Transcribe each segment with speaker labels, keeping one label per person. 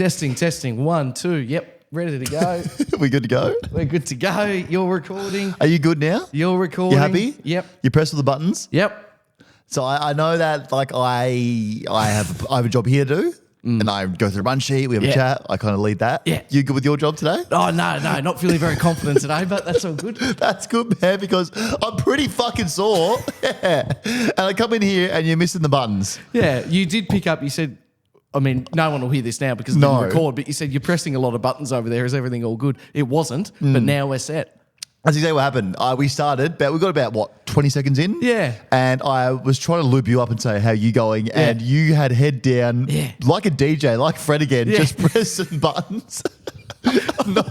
Speaker 1: Testing. 1, 2. Yep. Ready to go.
Speaker 2: We good to go?
Speaker 1: We're good to go. You're recording.
Speaker 2: Are you good now?
Speaker 1: You're recording.
Speaker 2: You happy?
Speaker 1: Yep.
Speaker 2: You press all the buttons?
Speaker 1: Yep.
Speaker 2: So I know that like I have a job here to do. And I go through a run sheet, we have a chat, I kind of lead that.
Speaker 1: Yeah.
Speaker 2: You good with your job today?
Speaker 1: Oh, no, not feeling very confident today, but that's all good.
Speaker 2: That's good, man, because I'm pretty fucking sore. Yeah. And I come in here and you're missing the buttons.
Speaker 1: Yeah, you did pick up, you said, I mean, no one will hear this now because it didn't record, but you said you're pressing a lot of buttons over there. Is everything all good? It wasn't, but now we're set.
Speaker 2: That's exactly what happened. We started, but we got about, 20 seconds in?
Speaker 1: Yeah.
Speaker 2: And I was trying to loop you up and say, how you going? And you had head down like a DJ, like Fred again, just pressing buttons. not.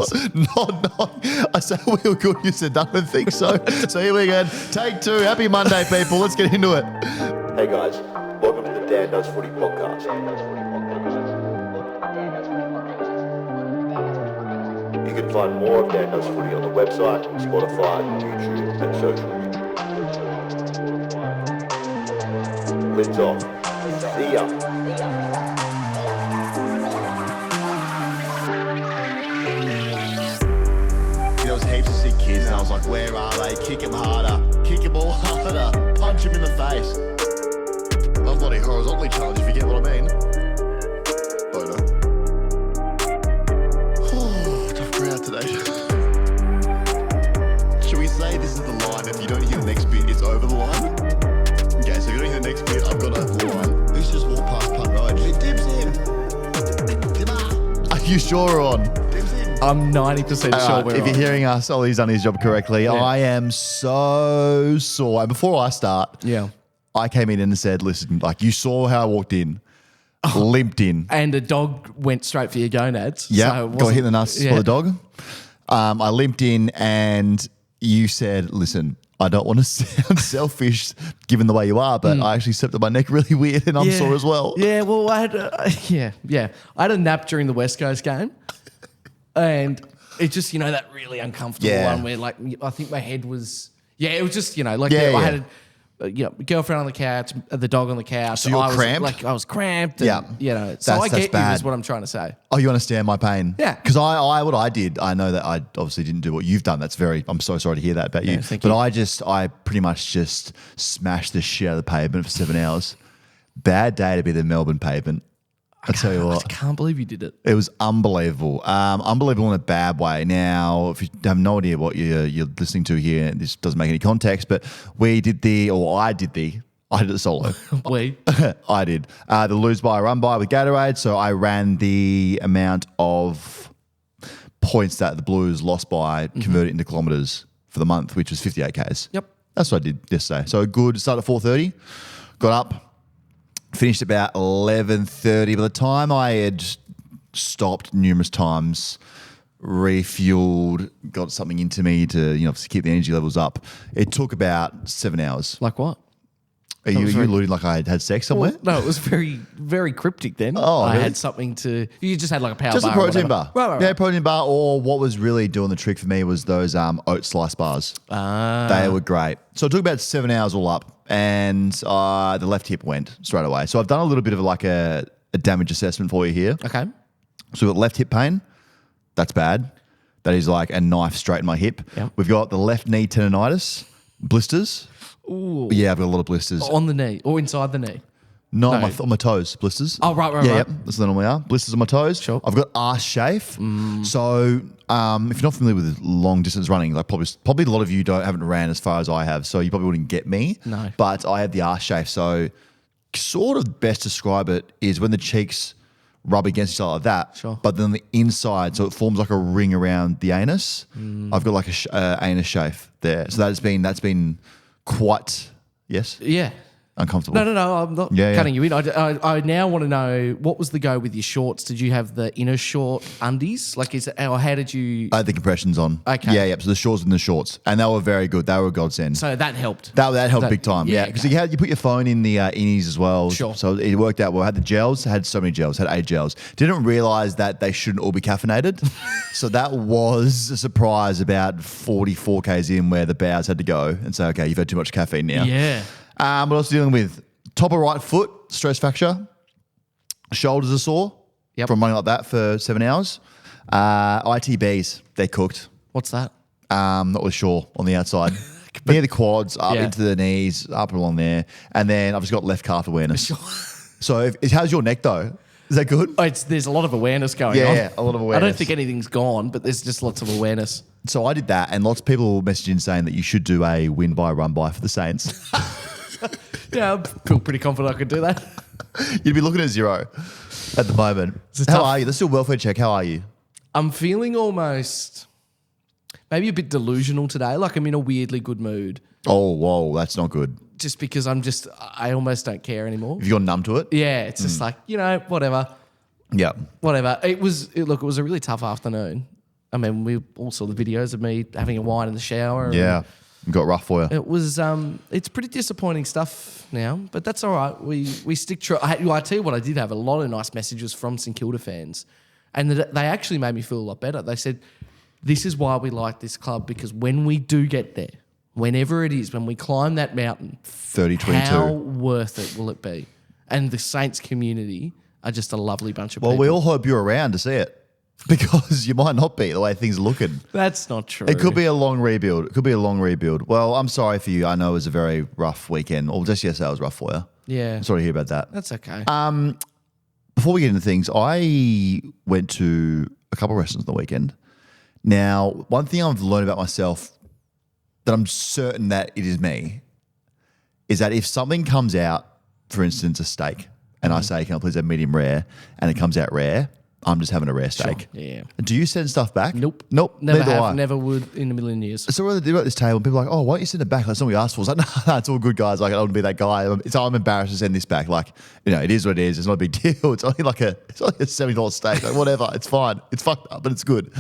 Speaker 2: I said, we were good. You said, I don't think so. So here we go. Take 2. Happy Monday, people. Let's get into it.
Speaker 3: Hey guys, welcome to the Dan Does Footy podcast. You can find more of Dan Does Footy on the website, Spotify, YouTube and social media. Lids off. See ya.
Speaker 2: There was heaps of sick kids and I was like, where are they? Kick him harder. Kick him all harder. Punch him in the face. I'm bloody horizontally challenged, if you get what I mean. Boner. Tough crowd today. Should we say this is the line? If you don't hear the next bit, it's over the line? Okay, so if you don't hear the next bit, I've got over the line. Who's just walked past Punt Road? It dips him. Are you sure, Ron?
Speaker 1: I'm 90% sure we're
Speaker 2: If you're
Speaker 1: on.
Speaker 2: hearing us, Ollie's done his job correctly.
Speaker 1: Yeah.
Speaker 2: I am so sore. And before I start, I came in and said, listen, like you saw how I walked in, limped in.
Speaker 1: And a dog went straight for your gonads.
Speaker 2: Yeah,
Speaker 1: so
Speaker 2: got hit in the nuts for the dog. I limped in and you said, listen, I don't want to sound selfish given the way you are, but I actually stepped on my neck really weird and I'm sore as well.
Speaker 1: Yeah, well, I had I had a nap during the West Coast game. And it's just, that really uncomfortable one where, like, I think my head was, it was just, I had a girlfriend on the couch, the dog on the couch.
Speaker 2: So you're cramped?
Speaker 1: I was cramped. And, so I get you is what I'm trying to say.
Speaker 2: Oh, you understand my pain?
Speaker 1: Yeah.
Speaker 2: Because what I did, I know that I obviously didn't do what you've done. I'm so sorry to hear that about you.
Speaker 1: Thank
Speaker 2: but
Speaker 1: you.
Speaker 2: I pretty much just smashed the shit out of the pavement for 7 hours. Bad day to be the Melbourne pavement. I tell you what.
Speaker 1: I can't believe you did it.
Speaker 2: It was unbelievable. Unbelievable in a bad way. Now, if you have no idea what you're listening to here, this doesn't make any context, but I did it solo. I did. The lose by, run by with Gatorade. So I ran the amount of points that the Blues lost by, converted into kilometres for the month, which was 58 Ks.
Speaker 1: Yep.
Speaker 2: That's what I did yesterday. So good. Started at 4:30, got up. Finished about 11:30. By the time I had stopped numerous times, refueled, got something into me to keep the energy levels up, it took about 7 hours.
Speaker 1: Like what?
Speaker 2: Are you alluding like I had sex somewhere?
Speaker 1: Well, no, it was very, very cryptic then.
Speaker 2: Oh,
Speaker 1: I
Speaker 2: really?
Speaker 1: had something to, you just had like a power
Speaker 2: Just
Speaker 1: bar.
Speaker 2: a protein bar.
Speaker 1: Right.
Speaker 2: Yeah, protein bar. Or what was really doing the trick for me was those oat slice bars. They were great. So it took about 7 hours all up. And the left hip went straight away. So I've done a little bit of like a damage assessment for you here.
Speaker 1: Okay.
Speaker 2: So we've got left hip pain. That's bad. That is like a knife straight in my hip.
Speaker 1: Yep.
Speaker 2: We've got the left knee tendonitis, blisters.
Speaker 1: Ooh.
Speaker 2: Yeah, I've got a lot of blisters.
Speaker 1: On the knee or inside the knee?
Speaker 2: No, on my toes, blisters.
Speaker 1: Oh, right.
Speaker 2: Yeah, yep. That's what they normally are. Blisters on my toes.
Speaker 1: Sure.
Speaker 2: I've got arse chafe. So if you're not familiar with long distance running, like probably a lot of you haven't ran as far as I have, so you probably wouldn't get me.
Speaker 1: No.
Speaker 2: But I have the arse chafe. So sort of best describe it is when the cheeks rub against each other like that.
Speaker 1: Sure.
Speaker 2: But then the inside, so it forms like a ring around the anus. I've got like a anus chafe there. So that's been quite, yes?
Speaker 1: Yeah.
Speaker 2: Uncomfortable.
Speaker 1: No, I'm not cutting you in. I now want to know, what was the go with your shorts? Did you have the inner short undies? Like, how did you?
Speaker 2: I had the compressions on.
Speaker 1: Okay.
Speaker 2: Yeah. So the shorts and the shorts. And they were very good. They were a godsend.
Speaker 1: So that helped.
Speaker 2: That helped big time. Yeah. Because you put your phone in the innies as well.
Speaker 1: Sure.
Speaker 2: So it worked out well. I had the gels. I had so many gels. I had 8 gels. Didn't realize that they shouldn't all be caffeinated. So that was a surprise about 44 Ks in where the bows had to go and say, okay, you've had too much caffeine now.
Speaker 1: Yeah.
Speaker 2: What else are you dealing with? Top of right foot, stress fracture. Shoulders are sore. from running like that for 7 hours. ITBs, they're cooked.
Speaker 1: What's that?
Speaker 2: Not really sure on the outside. Near the quads, up into the knees, up along there. And then I've just got left calf awareness. So how's your neck though? Is that good?
Speaker 1: There's a lot of awareness going on.
Speaker 2: Yeah, a lot of awareness.
Speaker 1: I don't think anything's gone, but there's just lots of awareness.
Speaker 2: So I did that, and lots of people messaged in saying that you should do a win by, run by for the Saints.
Speaker 1: Yeah, I feel pretty confident I could do that.
Speaker 2: You'd be looking at 0 at the moment. How are you? Let's do a welfare check. How are you?
Speaker 1: I'm feeling almost maybe a bit delusional today. Like I'm in a weirdly good mood.
Speaker 2: Oh, whoa, that's not good.
Speaker 1: Just because I almost don't care anymore.
Speaker 2: Have you gone numb to it?
Speaker 1: Yeah, it's just like, whatever.
Speaker 2: Yeah.
Speaker 1: Whatever. It was a really tough afternoon. I mean, we all saw the videos of me having a wine in the shower.
Speaker 2: Yeah. It got rough for you.
Speaker 1: It was, it's pretty disappointing stuff now, but that's all right. We stick true. I tell you what, I did have a lot of nice messages from St Kilda fans, and they actually made me feel a lot better. They said, this is why we like this club, because when we do get there, whenever it is, when we climb that mountain,
Speaker 2: 30-22.
Speaker 1: how worth it will it be? And the Saints community are just a lovely bunch of people.
Speaker 2: Well, we all hope you're around to see it, because you might not be the way things are looking.
Speaker 1: That's not true.
Speaker 2: It could be a long rebuild. Well, I'm sorry for you. I know it was a very rough weekend. Or just yesterday was rough for you.
Speaker 1: Yeah.
Speaker 2: I'm sorry to hear about that.
Speaker 1: That's okay.
Speaker 2: Before we get into things, I went to a couple of restaurants on the weekend. Now, one thing I've learned about myself that I'm certain that it is me is that if something comes out, for instance, a steak, and I say, can I please have medium rare, and it comes out rare, I'm just having a rare steak.
Speaker 1: Sure. Yeah.
Speaker 2: Do you send stuff back?
Speaker 1: Nope.
Speaker 2: Never
Speaker 1: Never
Speaker 2: do
Speaker 1: have,
Speaker 2: I.
Speaker 1: never would in a million years.
Speaker 2: So we're at this table and people are like, oh, why don't you send it back? That's not what we asked for. It's like, no, it's all good, guys. Like, I don't want to be that guy. I'm embarrassed to send this back. Like, it is what it is. It's not a big deal. It's only like a $70 steak. Like, whatever. It's fine. It's fucked up, but it's good.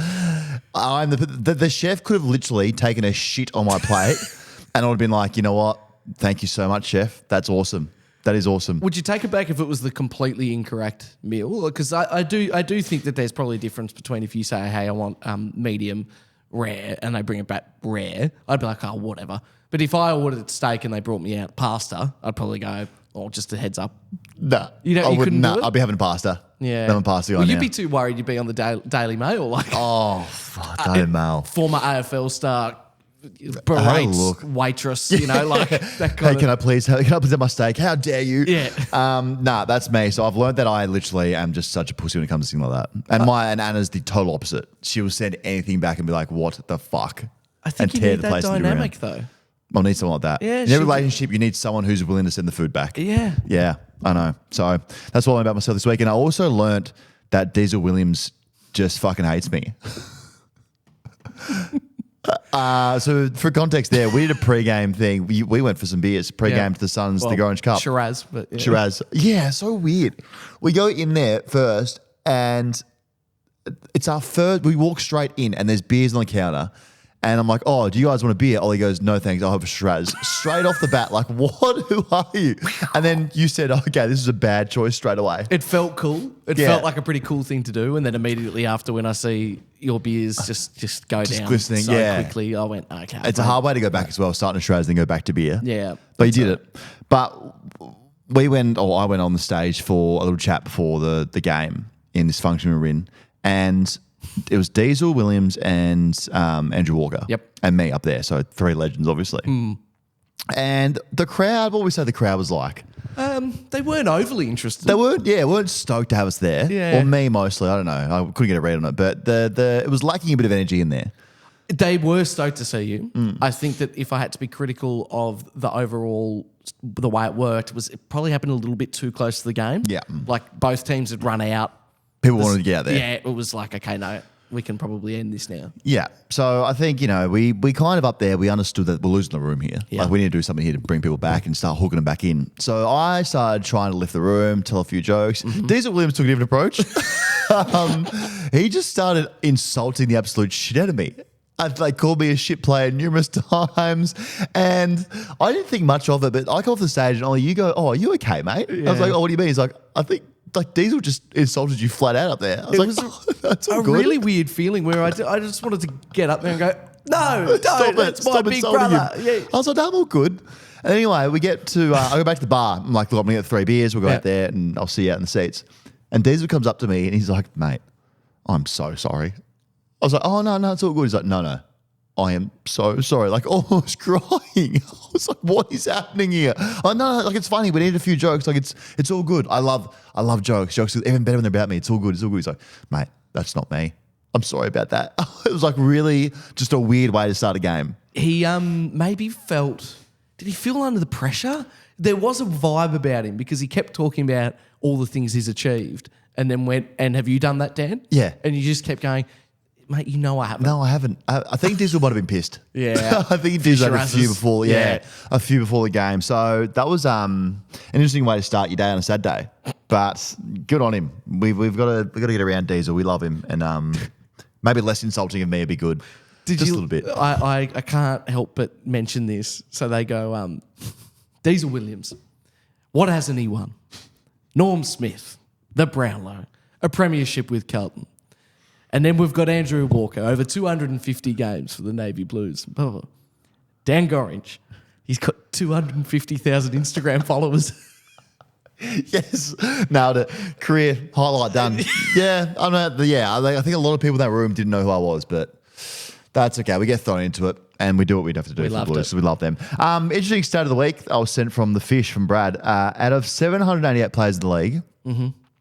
Speaker 2: I'm the chef could have literally taken a shit on my plate and I would have been like, you know what? Thank you so much, chef. That's awesome. That is awesome.
Speaker 1: Would you take it back if it was the completely incorrect meal? Because I do think that there's probably a difference between if you say, hey, I want medium rare, and they bring it back rare, I'd be like, oh, whatever. But if I ordered steak and they brought me out pasta, I'd probably go, oh, just a heads up.
Speaker 2: Nah.
Speaker 1: You couldn't do it?
Speaker 2: I'd be having pasta.
Speaker 1: Yeah.
Speaker 2: I'm a pasta guy
Speaker 1: Well,
Speaker 2: now.
Speaker 1: you'd be too worried you'd be on the Daily Mail. Like,
Speaker 2: Oh, fuck, Daily Mail.
Speaker 1: former AFL star
Speaker 2: look.
Speaker 1: berates waitress, like that kind
Speaker 2: Hey,
Speaker 1: of...
Speaker 2: can I please have my steak? How dare you?
Speaker 1: Yeah.
Speaker 2: Nah, that's me. So I've learned that I literally am just such a pussy when it comes to things like that. And Anna's the total opposite. She will send anything back and be like, what the fuck?
Speaker 1: I think you need that dynamic, though.
Speaker 2: I'll need someone like that.
Speaker 1: Yeah,
Speaker 2: in every relationship, you need someone who's willing to send the food back.
Speaker 1: Yeah.
Speaker 2: Yeah, I know. So that's what I learned about myself this week. And I also learned that Diesel Williams just fucking hates me. So for context there, we did a pre-game thing. We went for some beers, pre-game to the Suns, the Gorringe Cup.
Speaker 1: Shiraz. But yeah.
Speaker 2: Shiraz. Yeah, so weird. We go in there first and it's our first, we walk straight in and there's beers on the counter. And I'm like, oh, do you guys want a beer? Ollie goes, no thanks, I'll have a Shiraz. Straight off the bat, like, what? Who are you? And then you said, okay, this is a bad choice straight away.
Speaker 1: It felt cool. It felt like a pretty cool thing to do. And then immediately after, when I see your beers just go down
Speaker 2: glistening,
Speaker 1: so quickly, I went, okay.
Speaker 2: It's a hard way to go back as well, starting a Shiraz and then go back to beer.
Speaker 1: Yeah.
Speaker 2: But you did it. But I went on the stage for a little chat before the game in this function we were in. And it was Diesel, Williams, and Andrew Walker.
Speaker 1: Yep.
Speaker 2: And me up there. So 3 legends, obviously. And the crowd, what would we say the crowd was like?
Speaker 1: They weren't overly interested.
Speaker 2: They weren't stoked to have us there.
Speaker 1: Yeah.
Speaker 2: Or me mostly. I don't know. I couldn't get a read on it. But it was lacking a bit of energy in there.
Speaker 1: They were stoked to see you. I think that if I had to be critical of the overall, the way it worked, it probably happened a little bit too close to the game.
Speaker 2: Yeah.
Speaker 1: Like both teams had run out.
Speaker 2: People wanted to get out there.
Speaker 1: Yeah, it was like, okay, no, we can probably end this now.
Speaker 2: Yeah. So I think, we kind of up there, we understood that we're losing the room here.
Speaker 1: Yeah.
Speaker 2: Like we need to do something here to bring people back and start hooking them back in. So I started trying to lift the room, tell a few jokes. Diesel Williams took a different approach. He just started insulting the absolute shit out of me. They called me a shit player numerous times, and I didn't think much of it, but I come off the stage and Ollie, you go, oh, are you okay, mate? I was like, oh, what do you mean? He's like, I think Diesel just insulted you flat out up there. I was oh, that's all
Speaker 1: a
Speaker 2: good.
Speaker 1: Really weird feeling where I just wanted to get up there and go, no, don't, that's my big brother. Yeah.
Speaker 2: I was like, I'm all good. And anyway, we get to, I go back to the bar. I'm like, look, I'm going to get 3 beers. We'll go out there and I'll see you out in the seats. And Diesel comes up to me and he's like, mate, I'm so sorry. I was like, oh, no, it's all good. He's like, no, I am so sorry. Like, almost crying. I was like, what is happening here? Oh, no, like, it's funny. We need a few jokes. Like, it's all good. I love jokes. Jokes are even better when they're about me. It's all good. He's like, mate, that's not me. I'm sorry about that. It was like really just a weird way to start a game.
Speaker 1: He maybe did he feel under the pressure? There was a vibe about him because he kept talking about all the things he's achieved and then went, and have you done that, Dan?
Speaker 2: Yeah.
Speaker 1: And you just kept going, mate, I haven't.
Speaker 2: No, I haven't. I think Diesel might have been pissed.
Speaker 1: Yeah.
Speaker 2: I think he did that a few before. Yeah, a few before the game. So that was an interesting way to start your day on a sad day. But good on him. We've got to get around Diesel. We love him, and maybe less insulting of me would be good. Just a little bit.
Speaker 1: I can't help but mention this. So they go, Diesel Williams, what hasn't he won? Norm Smith, the Brownlow, a premiership with Carlton. And then we've got Andrew Walker, over 250 games for the Navy Blues. Dan Gorringe, he's got 250,000 Instagram followers.
Speaker 2: Yes, nailed it. Career highlight done. Yeah, I think a lot of people in that room didn't know who I was, but that's okay. We get thrown into it and we do what we'd have to do for the Blues. So we love them. Interesting stat of the week. I was sent from the Fish from Brad. Out of 788 players in the league,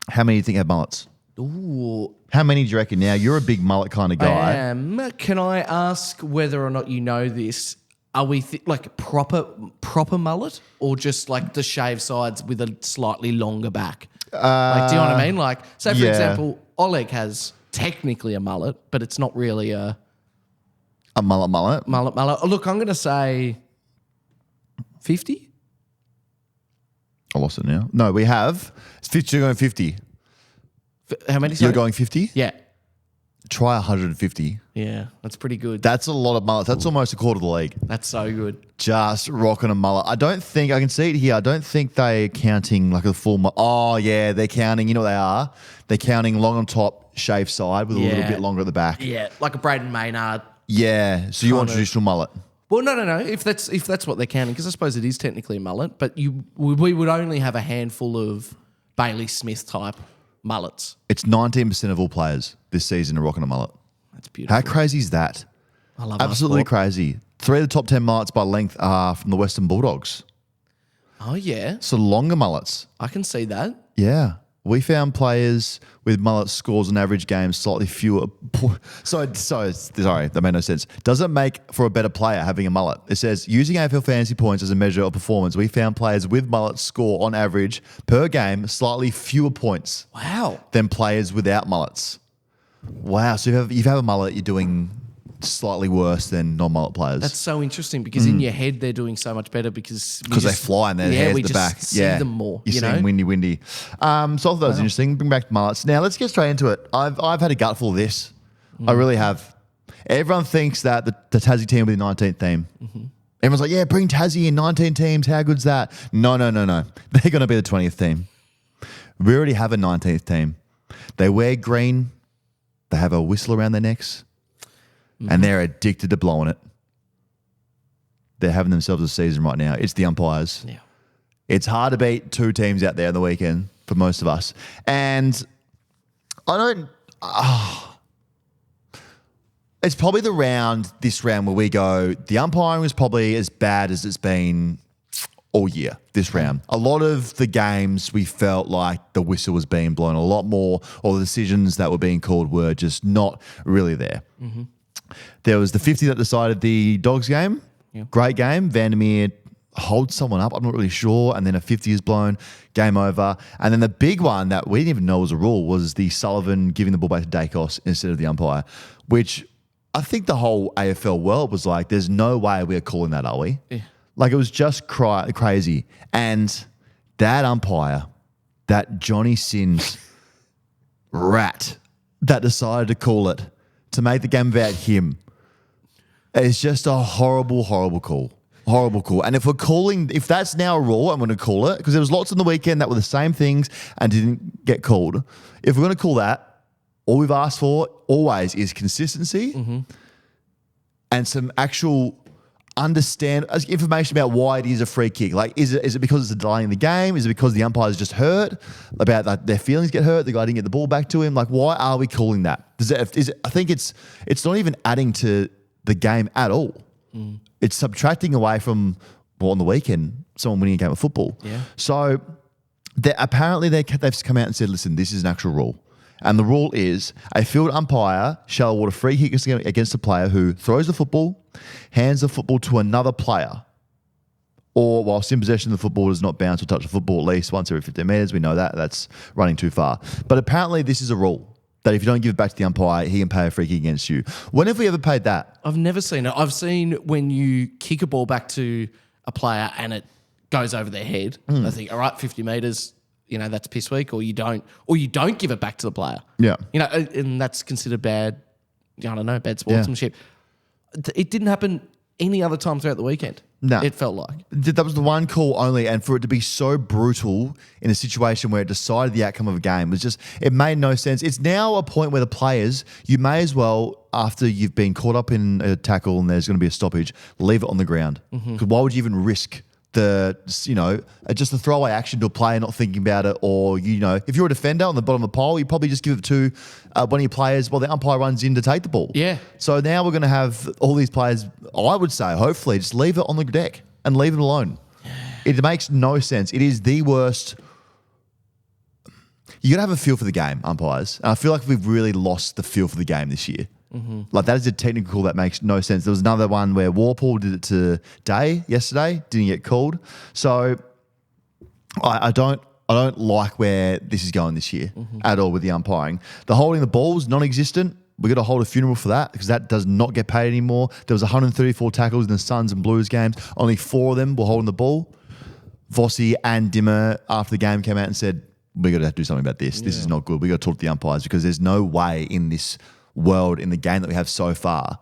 Speaker 2: how many do you think have mullets?
Speaker 1: Ooh.
Speaker 2: How many do you reckon? Now, you're a big mullet kind of guy.
Speaker 1: Can I ask whether or not you know this? Are we like proper mullet or just like the shaved sides with a slightly longer back? Like, do you know what I mean? Like, say for example, Ollie has technically a mullet, but it's not really a
Speaker 2: mullet.
Speaker 1: Mullet. Look, I'm going to say 50.
Speaker 2: I lost it now. No, we have. It's 50. You're going 50.
Speaker 1: How many?
Speaker 2: You're going 50?
Speaker 1: Yeah.
Speaker 2: Try 150.
Speaker 1: Yeah, that's pretty good.
Speaker 2: That's a lot of mullets. That's almost a quarter of the league.
Speaker 1: That's so good.
Speaker 2: Just rocking a mullet. I don't think, I can see it here, I don't think they're counting like a full mullet. Oh, yeah, they're counting, you know what they are? They're counting long on top, shaved side with a little bit longer at the back.
Speaker 1: Yeah, like a Braden Maynard.
Speaker 2: Yeah, so you want traditional mullet.
Speaker 1: Well, no. If that's what they're counting, because I suppose it is technically a mullet, but we would only have a handful of Bailey Smith type mullets.
Speaker 2: It's 19% of all players this season are rocking a mullet.
Speaker 1: That's beautiful.
Speaker 2: How crazy is that?
Speaker 1: I love
Speaker 2: absolutely crazy. 3 of the top 10 mullets by length are from the Western Bulldogs.
Speaker 1: Oh, yeah.
Speaker 2: So longer mullets.
Speaker 1: I can see that.
Speaker 2: Yeah. We found players with mullet scores on average games slightly fewer. Sorry, that made no sense. Does it make for a better player having a mullet? It says, using AFL fantasy points as a measure of performance, we found players with mullets score on average per game slightly fewer points.
Speaker 1: Wow.
Speaker 2: Than players without mullets. Wow. So if you have a mullet, you're doing slightly worse than non-mullet players.
Speaker 1: That's so interesting because in your head they're doing so much better because
Speaker 2: they fly and their hair's the back.
Speaker 1: See them more.
Speaker 2: You see them windy. So I thought that was interesting. Bring back mullets. Now let's get straight into it. I've had a gutful of this. I really have. Everyone thinks that the Tassie team will be the 19th team. Everyone's like, yeah, bring Tassie in 19 teams. How good's that? No. They're going to be the 20th team. We already have a 19th team. They wear green. They have a whistle around their necks. And they're addicted to blowing it. They're having themselves a season right now. It's the Umpires.
Speaker 1: Yeah.
Speaker 2: It's hard to beat 2 teams out there on the weekend for most of us. And it's probably this round where we go, the umpiring was probably as bad as it's been all year, this round. A lot of the games we felt like the whistle was being blown a lot more, or the decisions that were being called were just not really there. There was the 50 that decided the Dogs game. Yeah. Great game. Vandermeer holds someone up. I'm not really sure. And then a 50 is blown. Game over. And then the big one that we didn't even know was a rule was the Sullivan giving the ball back to Dacos instead of the umpire, which I think the whole AFL world was like, there's no way we're calling that, are we? Yeah. Like, it was just crazy. And that umpire, that Johnny Sins rat that decided to call it, to make the game about him, it's just a horrible, horrible call. Horrible call. And if that's now a rule, I'm going to call it, because there was lots on the weekend that were the same things and didn't get called. If we're going to call that, all we've asked for always is consistency and some actual understand information about why it is a free kick. Like, is it because it's a delay in the game? Is it because the umpire's just hurt about like, their feelings get hurt? The guy didn't get the ball back to him. Like, why are we calling that? I think it's not even adding to the game at all. It's subtracting away from on the weekend someone winning a game of football.
Speaker 1: Yeah.
Speaker 2: So apparently they've come out and said, listen, this is an actual rule. And the rule is a field umpire shall award a free kick against a player who throws the football, hands the football to another player, or whilst in possession of the football does not bounce or touch the football at least once every 15 metres. We know that. That's running too far. But apparently this is a rule that if you don't give it back to the umpire, he can pay a free kick against you. When have we ever paid that?
Speaker 1: I've never seen it. I've seen when you kick a ball back to a player and it goes over their head. I think, all right, 50 metres, that's piss weak, or you don't give it back to the player.
Speaker 2: Yeah.
Speaker 1: And that's considered bad, bad sportsmanship. Yeah. It didn't happen any other time throughout the weekend.
Speaker 2: No.
Speaker 1: It felt like.
Speaker 2: That was the one call only, and for it to be so brutal in a situation where it decided the outcome of a game was just, it made no sense. It's now a point where the players, you may as well, after you've been caught up in a tackle and there's going to be a stoppage, leave it on the ground. Because why would you even risk just the throwaway action to a player not thinking about it, or if you're a defender on the bottom of the pole, you probably just give it to one of your players while the umpire runs in to take the ball.
Speaker 1: Yeah.
Speaker 2: So now we're going to have all these players, I would say, hopefully, just leave it on the deck and leave it alone. It makes no sense. It is the worst. You got to have a feel for the game, umpires. And I feel like we've really lost the feel for the game this year. Like, that is a technical call that makes no sense. There was another one where Warpool did it to Day yesterday, didn't get called. So I don't like where this is going this year at all with the umpiring. The holding the ball is non-existent. We've got to hold a funeral for that because that does not get paid anymore. There was 134 tackles in the Suns and Blues games. Only 4 of them were holding the ball. Vossi and Dimmer after the game came out and said, we got to do something about this. This is not good. We got to talk to the umpires because there's no way in this world, in the game that we have so far,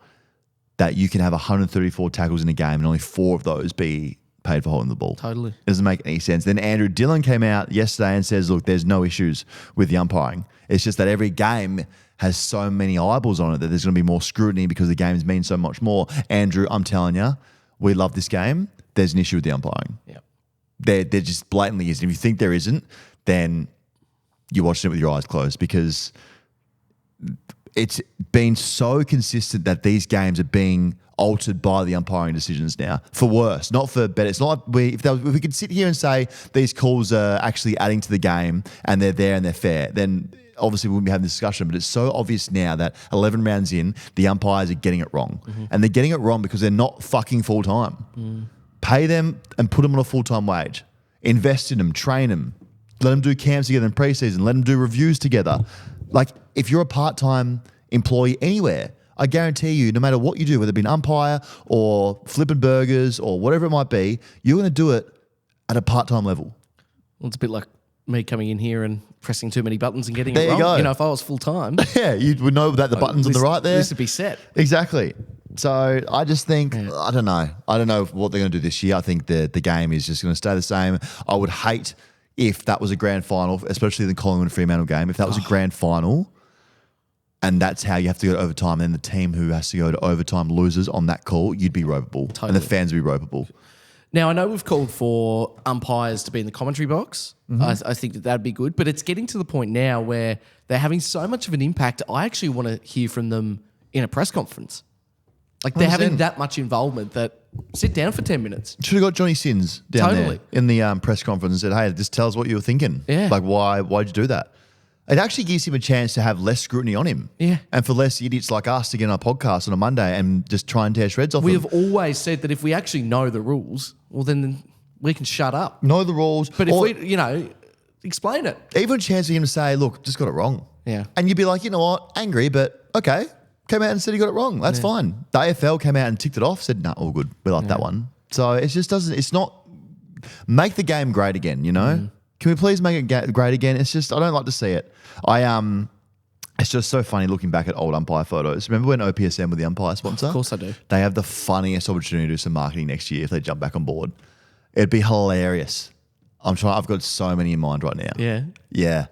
Speaker 2: that you can have 134 tackles in a game and only 4 of those be paid for holding the ball.
Speaker 1: Totally.
Speaker 2: It doesn't make any sense. Then Andrew Dillon came out yesterday and says, look, there's no issues with the umpiring. It's just that every game has so many eyeballs on it that there's going to be more scrutiny because the games mean so much more. Andrew, I'm telling you, we love this game. There's an issue with the umpiring.
Speaker 1: Yeah.
Speaker 2: There just blatantly is. If you think there isn't, then you're watching it with your eyes closed because it's been so consistent that these games are being altered by the umpiring decisions now, for worse, not for better. It's not like if we could sit here and say these calls are actually adding to the game and they're there and they're fair, then obviously we wouldn't be having this discussion. But it's so obvious now that 11 rounds in, the umpires are getting it wrong. And they're getting it wrong because they're not fucking full-time. Pay them and put them on a full-time wage. Invest in them, train them. Let them do camps together in preseason. Let them do reviews together. Like, if you're a part-time employee anywhere, I guarantee you, no matter what you do, whether it be an umpire or flipping burgers or whatever it might be, you're going to do it at a part-time level.
Speaker 1: Well, it's a bit like me coming in here and pressing too many buttons and getting
Speaker 2: There
Speaker 1: it
Speaker 2: you
Speaker 1: wrong.
Speaker 2: go.
Speaker 1: If I was full-time,
Speaker 2: Yeah, you would know that the button's on the right there.
Speaker 1: This would be set.
Speaker 2: Exactly. So I just think, I don't know. I don't know what they're going to do this year. I think the game is just going to stay the same. I would hate if that was a grand final, especially the Collingwood and Fremantle game, if that was a grand final and that's how you have to go to overtime, and then the team who has to go to overtime loses on that call, you'd be ropeable.
Speaker 1: Totally.
Speaker 2: And the fans would be ropeable.
Speaker 1: Now, I know we've called for umpires to be in the commentary box. I think that'd be good. But it's getting to the point now where they're having so much of an impact, I actually want to hear from them in a press conference. Like, they're having that much involvement that sit down for 10 minutes.
Speaker 2: Should have got Johnny Sins down there in the press conference and said, hey, just tell us what you were thinking.
Speaker 1: Yeah.
Speaker 2: Like, why'd you do that? It actually gives him a chance to have less scrutiny on him.
Speaker 1: Yeah.
Speaker 2: And for less idiots like us to get on a podcast on a Monday and just try and tear shreds off
Speaker 1: We
Speaker 2: him.
Speaker 1: have always said that if we actually know the rules, well, then we can shut up.
Speaker 2: Know the rules.
Speaker 1: But if we, explain it.
Speaker 2: Even a chance for him to say, look, just got it wrong.
Speaker 1: Yeah.
Speaker 2: And you'd be like, you know what, angry, but okay. Came out and said he got it wrong. That's fine. The AFL came out and ticked it off, said, no, all good. We like that one. So it just doesn't, it's not, make the game great again, you know? Can we please make it great again? It's just, I don't like to see it. It's just so funny looking back at old umpire photos. Remember when OPSM were the umpire sponsor?
Speaker 1: Of course I do.
Speaker 2: They have the funniest opportunity to do some marketing next year if they jump back on board. It'd be hilarious. I've got so many in mind right now.
Speaker 1: Yeah.
Speaker 2: Yeah.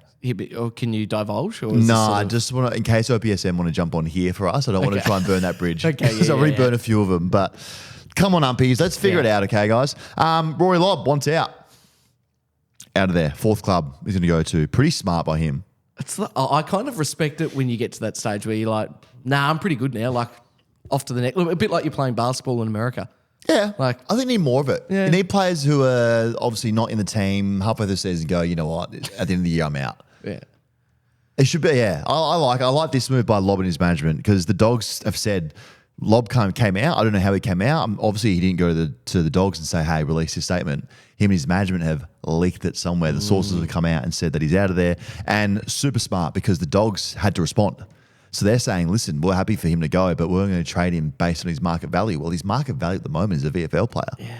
Speaker 1: Or can you divulge? Or
Speaker 2: No, I just want to, in case OPSM want to jump on here for us, I don't want to try and burn that bridge.
Speaker 1: Okay,
Speaker 2: Because I've already burned a few of them. But Come on, umpies. Let's figure it out, okay, guys? Rory Lobb wants out. Out of there. Fourth club he's going to go to. Pretty smart by him.
Speaker 1: I kind of respect it when you get to that stage where you're like, nah, I'm pretty good now. Like, off to the next. A bit like you're playing basketball in America.
Speaker 2: Yeah.
Speaker 1: Like,
Speaker 2: I think you need more of it.
Speaker 1: Yeah.
Speaker 2: You need players who are obviously not in the team halfway through the season go, you know what, at the end of the year, I'm out.
Speaker 1: Yeah.
Speaker 2: It should be, yeah. I like this move by Lobb and his management because the Dogs have said Lobb came out. I don't know how he came out. Obviously, he didn't go to the Dogs and say, hey, release his statement. Him and his management have leaked it somewhere. The sources have come out and said that he's out of there. And super smart because the Dogs had to respond. So they're saying, listen, we're happy for him to go, but we're going to trade him based on his market value. Well, his market value at the moment is a VFL player.
Speaker 1: Yeah.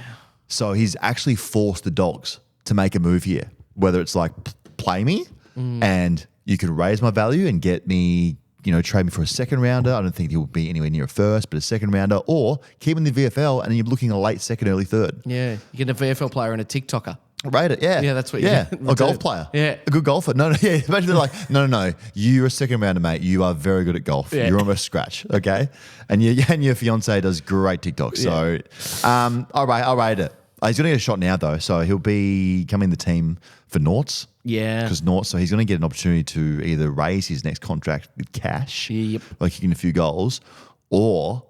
Speaker 2: So he's actually forced the Dogs to make a move here, whether it's like play me and you can raise my value and get me, trade me for a second rounder. I don't think he'll be anywhere near a first, but a second rounder, or keep him in the VFL and you're looking a late second, early third.
Speaker 1: Yeah. You get a VFL player and a TikToker.
Speaker 2: Rate it, yeah.
Speaker 1: Yeah, that's what you do.
Speaker 2: A golf player.
Speaker 1: Yeah.
Speaker 2: A good golfer. No, yeah. Imagine they're like, no. You're a second rounder, mate. You are very good at golf.
Speaker 1: Yeah.
Speaker 2: You're almost scratch, okay? And your fiance does great TikTok. So I'll rate it. He's going to get a shot now, though. So he'll be coming in the team for Norts.
Speaker 1: Yeah.
Speaker 2: Because Norts, so he's going to get an opportunity to either raise his next contract with cash, like kicking a few goals, or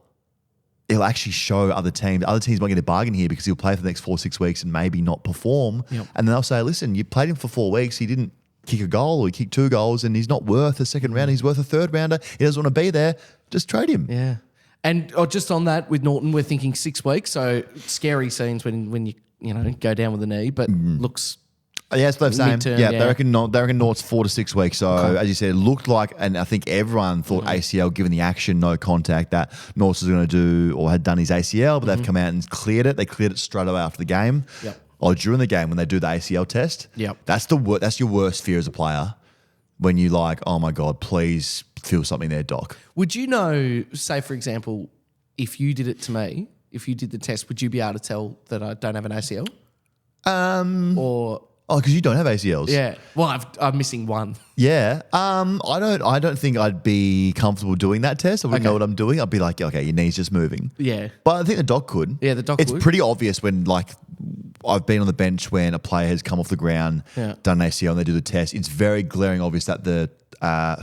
Speaker 2: he'll actually show other teams. Other teams might get a bargain here because he'll play for the next 4-6 weeks and maybe not perform.
Speaker 1: Yep.
Speaker 2: And then they'll say, listen, you played him for 4 weeks. He didn't kick a goal or he kicked 2 goals and he's not worth a second rounder. He's worth a third rounder. He doesn't want to be there. Just trade him.
Speaker 1: Yeah. And just on that with Norton, we're thinking 6 weeks. So scary scenes when you go down with the knee, but looks...
Speaker 2: Yeah, it's the same.
Speaker 1: Midterm,
Speaker 2: Yeah, they reckon Nort's 4 to 6 weeks. So as you said, it looked like, and I think everyone thought ACL, given the action, no contact, that North was going to do or had done his ACL, but they've come out and cleared it. They cleared it straight away after the game, or during the game when they do the ACL test.
Speaker 1: Yep.
Speaker 2: That's your worst fear as a player when you like, oh my god, please feel something there, doc.
Speaker 1: Would you know? Say for example, if you did it to me, if you did the test, would you be able to tell that I don't have an ACL? Or
Speaker 2: Oh, because you don't have ACLs.
Speaker 1: yeah, well, I'm missing one.
Speaker 2: Yeah. I don't think I'd be comfortable doing that test. I wouldn't know what I'm doing. I'd be like, okay, your knee's just moving.
Speaker 1: Yeah.
Speaker 2: But I think the doc could.
Speaker 1: Yeah, the doc
Speaker 2: It's
Speaker 1: would.
Speaker 2: pretty obvious when, like, I've been on the bench when a player has come off the ground, done an ACL, and they do the test. It's very glaring obvious that the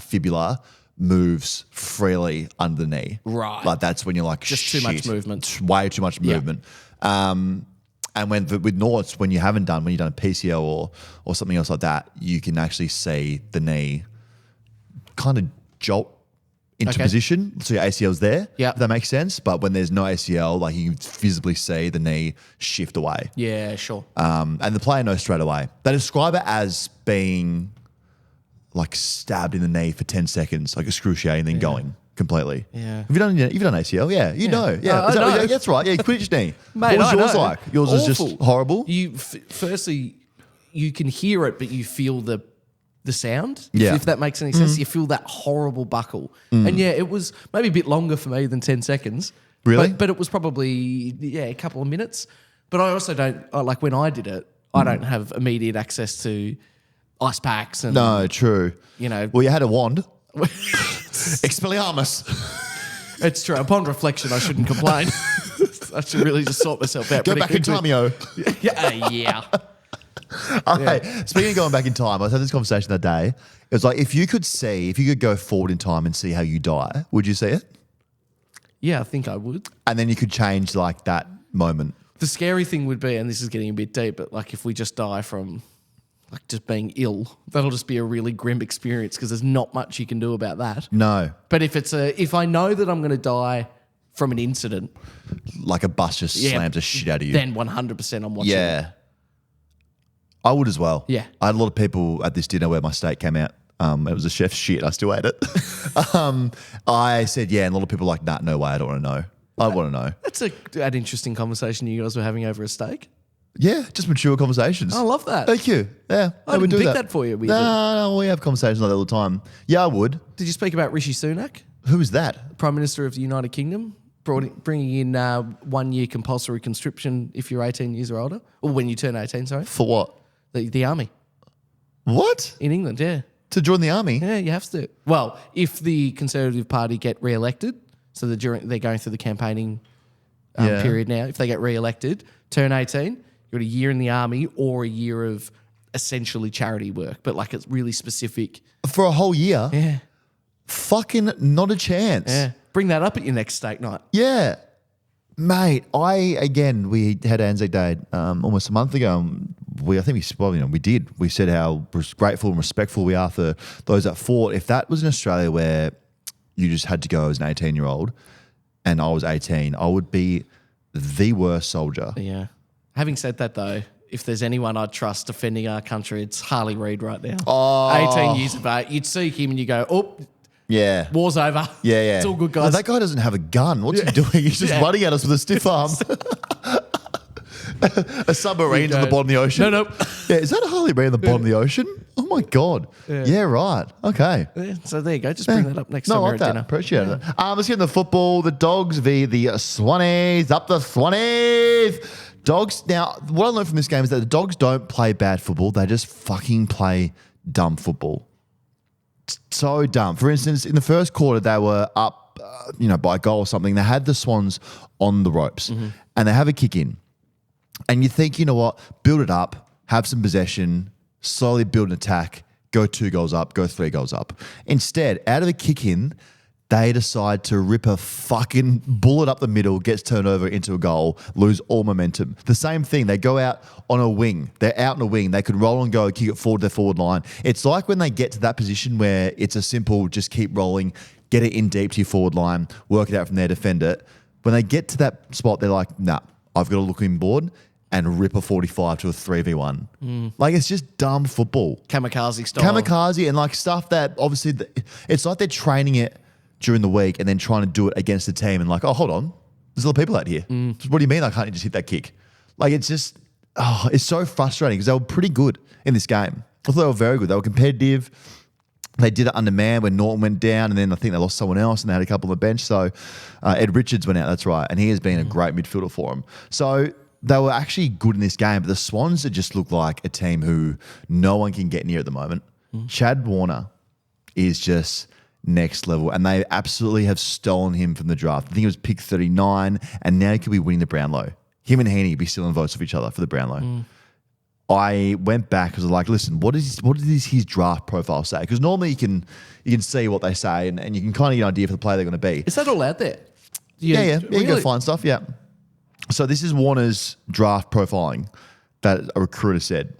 Speaker 2: fibula moves freely under the knee.
Speaker 1: Right.
Speaker 2: Like, that's when you're like,
Speaker 1: Just too much movement.
Speaker 2: Way too much movement. And with Norts, when you've done a PCL or something else like that, you can actually see the knee kind of jolt into position. So your ACL's there.
Speaker 1: Yeah.
Speaker 2: If that makes sense. But when there's no ACL, like you can visibly see the knee shift away.
Speaker 1: Yeah, sure.
Speaker 2: And the player knows straight away. They describe it as being like stabbed in the knee for 10 seconds, like excruciating, then going completely.
Speaker 1: Yeah.
Speaker 2: Have you done ACL? Yeah, you know. Yeah,
Speaker 1: I know.
Speaker 2: That's right. Yeah, you quit your knee.
Speaker 1: Mate,
Speaker 2: what was
Speaker 1: I
Speaker 2: yours
Speaker 1: know.
Speaker 2: like? Yours was just
Speaker 1: Awful.
Speaker 2: horrible.
Speaker 1: Firstly, you can hear it, but you feel the sound.
Speaker 2: Yeah.
Speaker 1: If that makes any sense, you feel that horrible buckle. And yeah, it was maybe a bit longer for me than 10 seconds.
Speaker 2: Really?
Speaker 1: But it was probably a couple of minutes. But I also don't like when I did it. I don't have immediate access to ice packs and
Speaker 2: No, true. Well, you had a wand. Expelliarmus.
Speaker 1: It's true. Upon reflection, I shouldn't complain. I should really just sort myself out.
Speaker 2: Go
Speaker 1: pretty
Speaker 2: back in
Speaker 1: quickly.
Speaker 2: time, yo.
Speaker 1: Yeah.
Speaker 2: Okay. Speaking of going back in time, I was having this conversation that day. It was like, if you could go forward in time and see how you die, would you see it?
Speaker 1: Yeah, I think I would.
Speaker 2: And then you could change like that moment.
Speaker 1: The scary thing would be, and this is getting a bit deep, but like if we just die from like just being ill, that'll just be a really grim experience because there's not much you can do about that.
Speaker 2: No.
Speaker 1: But if I know that I'm going to die from an incident,
Speaker 2: Like a bus just slams the shit out of you.
Speaker 1: then 100% I'm watching.
Speaker 2: Yeah. I would as well.
Speaker 1: Yeah.
Speaker 2: I had a lot of people at this dinner where my steak came out. It was a chef's shit. I still ate it. I said, yeah, and a lot of people were like, nah, no way, I don't want to know. I want to know.
Speaker 1: That's an interesting conversation you guys were having over a steak.
Speaker 2: Yeah, just mature conversations.
Speaker 1: I love that.
Speaker 2: Thank you. Yeah.
Speaker 1: I didn't pick that for you.
Speaker 2: No, we have conversations like that all the time. Yeah, I would.
Speaker 1: Did you speak about Rishi Sunak,
Speaker 2: Who is that?
Speaker 1: Prime Minister of the United Kingdom, bringing in 1 year compulsory conscription if you're 18 years or older? Or when you turn 18, sorry.
Speaker 2: For what?
Speaker 1: The army
Speaker 2: What?
Speaker 1: in England, yeah.
Speaker 2: To join the army?
Speaker 1: Yeah, you have to. Well, if the Conservative Party get re-elected, so they're going through the campaigning period now. If they get re-elected, turn 18, you've got a year in the army or a year of essentially charity work, but like it's really specific.
Speaker 2: For a whole year?
Speaker 1: Yeah.
Speaker 2: Fucking not a chance.
Speaker 1: Yeah. Bring that up at your next steak night.
Speaker 2: Yeah. Mate, we had Anzac Day almost a month ago. We did. We said how grateful and respectful we are for those that fought. If that was in Australia where you just had to go as an 18-year-old and I was 18, I would be the worst soldier.
Speaker 1: Yeah. Having said that, though, if there's anyone I'd trust defending our country, it's Harley Reid right now.
Speaker 2: Oh.
Speaker 1: 18 years of age. You'd see him and you go, oh,
Speaker 2: yeah.
Speaker 1: War's over.
Speaker 2: Yeah.
Speaker 1: It's all good,
Speaker 2: No,
Speaker 1: guys.
Speaker 2: that guy doesn't have a gun. What's he doing? He's just running at us with a stiff arm. A submarine on the bottom of the ocean.
Speaker 1: No.
Speaker 2: Yeah, is that a Harley Reid on the bottom of the ocean? Oh my God. Yeah, right. Okay.
Speaker 1: Yeah, so there you go. Just bring that up next time
Speaker 2: I
Speaker 1: we're
Speaker 2: like
Speaker 1: at
Speaker 2: that.
Speaker 1: dinner.
Speaker 2: Appreciate it. Let's get into the football. The Dogs v the Swannies. Up the Swannies. Dogs. Now, what I learned from this game is that the Dogs don't play bad football. They just fucking play dumb football. So dumb. For instance, in the first quarter, they were up, by a goal or something. They had the Swans on the ropes and they have a kick in. And you think, you know what? Build it up, have some possession, slowly build an attack, go 2 goals up, go 3 goals up. Instead, out of a kick in, they decide to rip a fucking bullet up the middle, gets turned over into a goal, lose all momentum. The same thing, they go out on a wing. They're out on a wing. They could roll and go, kick it forward to their forward line. It's like when they get to that position where it's a simple, just keep rolling, get it in deep to your forward line, work it out from there, defend it. When they get to that spot, they're like, nah, I've got to look inboard and rip a 45 to a 3v1. Like, it's just dumb football.
Speaker 1: Kamikaze style.
Speaker 2: Kamikaze and like stuff that obviously, it's like they're training it during the week and then trying to do it against the team and like, oh, hold on, there's other people out here. What do you mean I can't just hit that kick? Like, it's just, it's so frustrating because they were pretty good in this game. I thought they were very good. They were competitive. They did it under man when Norton went down and then I think they lost someone else and they had a couple on the bench. So Ed Richards went out, that's right. And he has been a great midfielder for them. So they were actually good in this game, but the Swans just look like a team who no one can get near at the moment. Chad Warner is just next level, and they absolutely have stolen him from the draft. I think he was pick 39, and now he could be winning the Brownlow. Him and Heaney be stealing votes of each other for the Brownlow. I went back because I was like, listen, what does his draft profile say? Because normally you can see what they say, and you can kind of get an idea for the player they're going to be.
Speaker 1: Is that all out there?
Speaker 2: Yeah. You can go find stuff, yeah. So this is Warner's draft profiling that a recruiter said.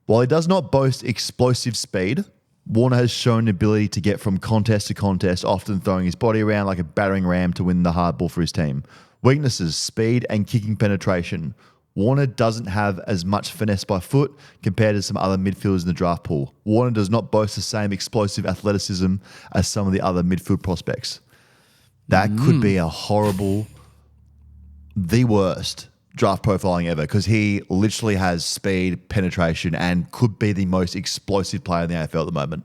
Speaker 2: While he does not boast explosive speed, Warner has shown the ability to get from contest to contest, often throwing his body around like a battering ram to win the hard ball for his team. Weaknesses, speed and kicking penetration. Warner doesn't have as much finesse by foot compared to some other midfielders in the draft pool. Warner does not boast the same explosive athleticism as some of the other midfield prospects. That could be a horrible, the worst draft profiling ever because he literally has speed, penetration, and could be the most explosive player in the AFL at the moment.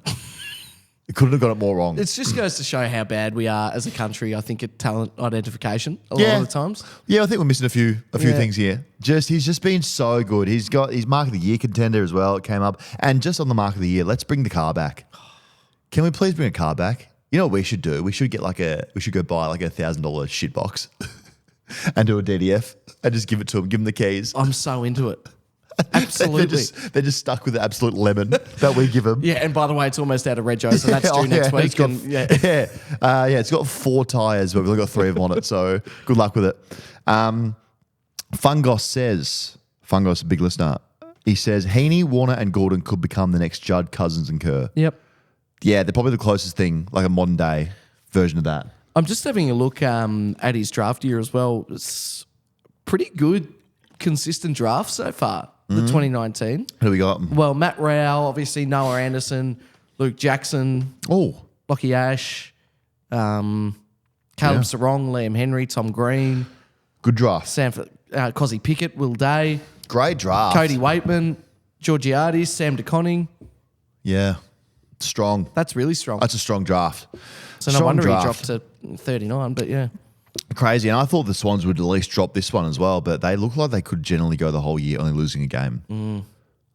Speaker 2: It couldn't have got it more wrong.
Speaker 1: It just goes to show how bad we are as a country, I think, at talent identification a lot of the times.
Speaker 2: Yeah, I think we're missing a few things here. He's just been so good. He's Mark of the Year contender as well. It came up. And just on the Mark of the Year, let's bring the car back. Can we please bring a car back? You know what we should do? We should go buy like $1,000 shit box and do a DDF and just give it to him, give him the keys.
Speaker 1: I'm so into it. Absolutely.
Speaker 2: They're just stuck with the absolute lemon that we give them.
Speaker 1: Yeah, and by the way, it's almost out of Rego, so that's due next week.
Speaker 2: It's got 4 tyres, but we've only got 3 of them on it, so good luck with it. Fungos says, a big listener, he says, Heaney, Warner and Gordon could become the next Judd, Cousins and Kerr.
Speaker 1: Yep.
Speaker 2: Yeah, they're probably the closest thing, like a modern day version of that.
Speaker 1: I'm just having a look at his draft year as well. It's pretty good, consistent draft so far, the 2019.
Speaker 2: Who do we got?
Speaker 1: Well, Matt Rowell, obviously Noah Anderson, Luke Jackson, Lockie Ash, Caleb Sarong, Liam Henry, Tom Green.
Speaker 2: Good draft.
Speaker 1: Sanford, Cozzy Pickett, Will Day.
Speaker 2: Great draft.
Speaker 1: Cody Waitman, Georgiades, Sam DeConning.
Speaker 2: Yeah. Strong.
Speaker 1: That's really strong.
Speaker 2: That's a strong draft.
Speaker 1: So no wonder he dropped to 39, but yeah.
Speaker 2: Crazy. And I thought the Swans would at least drop this one as well, but they look like they could generally go the whole year only losing a game.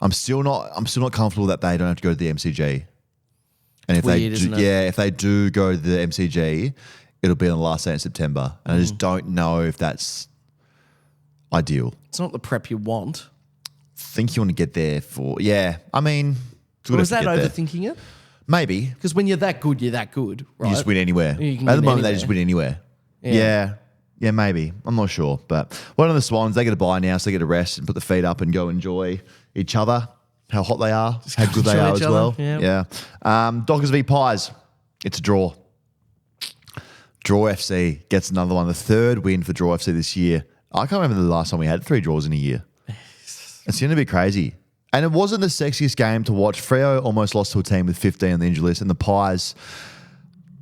Speaker 2: I'm still not comfortable that they don't have to go to the MCG. And if if they do go to the MCG, it'll be on the last day in September. And I just don't know if that's ideal.
Speaker 1: It's not the prep you want.
Speaker 2: Think you want to get there for, yeah. I mean, it's good
Speaker 1: Was
Speaker 2: to
Speaker 1: that
Speaker 2: get there.
Speaker 1: overthinking it?
Speaker 2: Maybe.
Speaker 1: Because when you're that good, right?
Speaker 2: You just win anywhere.
Speaker 1: You can
Speaker 2: At the
Speaker 1: win
Speaker 2: moment, they
Speaker 1: anywhere.
Speaker 2: just win anywhere.
Speaker 1: Yeah.
Speaker 2: Yeah, maybe. I'm not sure. But one of the Swans, they get a bye now, so they get a rest and put the feet up and go enjoy each other, how hot they are, how good they
Speaker 1: enjoy
Speaker 2: are
Speaker 1: each
Speaker 2: as
Speaker 1: other,
Speaker 2: well.
Speaker 1: yeah.
Speaker 2: Dockers v Pies. It's a draw. Draw FC gets another one, the third win for Draw FC this year. I can't remember the last time we had 3 draws in a year. It's going to be crazy. And it wasn't the sexiest game to watch. Freo almost lost to a team with 15 on the injury list, and the Pies,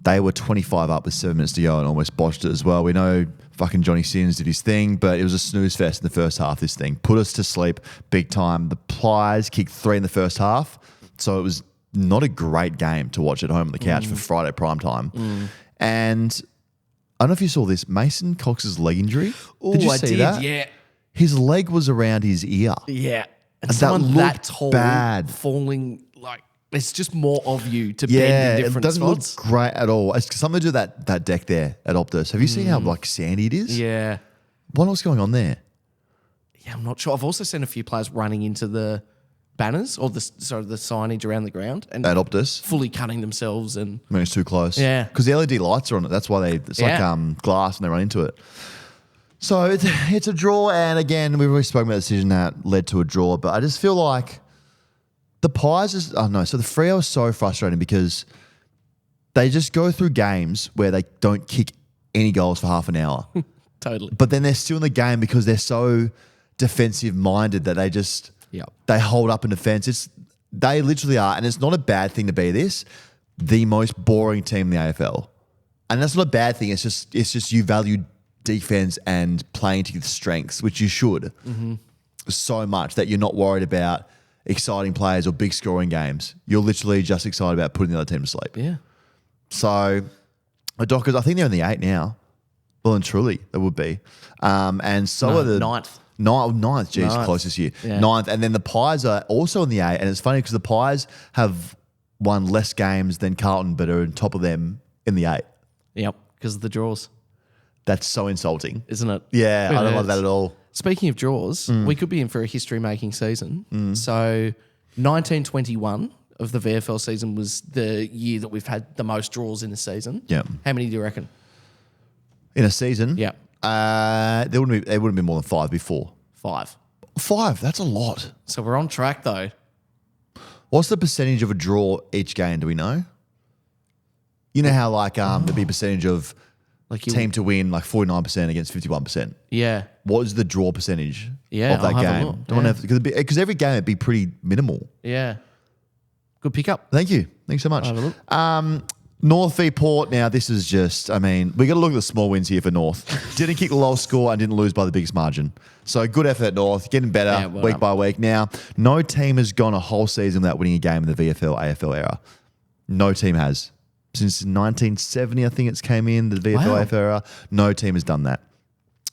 Speaker 2: they were 25 up with 7 minutes to go and almost botched it as well. We know fucking Johnny Sins did his thing, but it was a snooze fest in the first half, this thing. Put us to sleep big time. The Pies kicked 3 in the first half, so it was not a great game to watch at home on the couch for Friday prime time. And I don't know if you saw this, Mason Cox's leg injury. Did you see that?
Speaker 1: Yeah.
Speaker 2: His leg was around his ear.
Speaker 1: Yeah. And
Speaker 2: That
Speaker 1: someone that
Speaker 2: looked
Speaker 1: tall
Speaker 2: bad.
Speaker 1: falling, like, it's just more of you to
Speaker 2: Yeah,
Speaker 1: bend in
Speaker 2: it
Speaker 1: different
Speaker 2: doesn't
Speaker 1: spots.
Speaker 2: look great at all. It's something to do with that deck there at Optus. Have you seen how like sandy it is?
Speaker 1: Yeah.
Speaker 2: What's going on there?
Speaker 1: Yeah, I'm not sure. I've also seen a few players running into the banners or the signage around the ground and
Speaker 2: At Optus?
Speaker 1: fully cutting themselves. And
Speaker 2: I mean, it's too close.
Speaker 1: Yeah.
Speaker 2: Because the LED lights are on it. That's why it's
Speaker 1: Yeah.
Speaker 2: like glass and they run into it. So it's a draw. And again, we've already spoken about the decision that led to a draw. But I just feel like the Pies so the Freo is so frustrating because they just go through games where they don't kick any goals for half an hour.
Speaker 1: totally.
Speaker 2: But then they're still in the game because they're so defensive minded that they just they hold up in defense. They literally are, and it's not a bad thing to be the most boring team in the AFL. And that's not a bad thing. It's just you value defense and playing to your strengths, which you should so much that you're not worried about exciting players or big scoring games. You're literally just excited about putting the other team to sleep.
Speaker 1: Yeah.
Speaker 2: So the Dockers, I think they're in the 8 now. Well and truly, they would be. And so are the
Speaker 1: ninth.
Speaker 2: Ninth, geez,
Speaker 1: Ninth.
Speaker 2: closest year.
Speaker 1: Yeah.
Speaker 2: Ninth. And then the Pies are also in the 8. And it's funny because the Pies have won less games than Carlton, but are on top of them in the 8.
Speaker 1: Yep. Because of the draws,
Speaker 2: That's so insulting.
Speaker 1: isn't it?
Speaker 2: Yeah,
Speaker 1: It
Speaker 2: I don't love
Speaker 1: hurts.
Speaker 2: that at all.
Speaker 1: Speaking of draws, we could be in for a history-making season. So 1921 of the VFL season was the year that we've had the most draws in a season.
Speaker 2: Yeah.
Speaker 1: How many do you reckon?
Speaker 2: In a season?
Speaker 1: Yeah.
Speaker 2: There wouldn't be more than 5 before.
Speaker 1: 5.
Speaker 2: 5, that's a lot.
Speaker 1: So we're on track though.
Speaker 2: What's the percentage of a draw each game, do we know? You know how there'd be a percentage of
Speaker 1: Like you,
Speaker 2: team to win like 49% against 51%.
Speaker 1: Yeah.
Speaker 2: What is the draw percentage
Speaker 1: Yeah,
Speaker 2: of that
Speaker 1: I'll have a
Speaker 2: game?
Speaker 1: look.
Speaker 2: Don't
Speaker 1: Yeah.
Speaker 2: have because every game it'd be pretty minimal.
Speaker 1: Yeah. Good pickup.
Speaker 2: Thank you. Thanks so much.
Speaker 1: I'll have a look.
Speaker 2: North v Port. Now this is just, we got to look at the small wins here for North. Didn't kick the lowest score and didn't lose by the biggest margin. So good effort at North, getting better
Speaker 1: Yeah, well
Speaker 2: week
Speaker 1: done.
Speaker 2: by week. Now, no team has gone a whole season without winning a game in the VFL, AFL era. No team has. Since 1970, I think it's came in, the VFL,
Speaker 1: Wow.
Speaker 2: AFL era. No team has done that.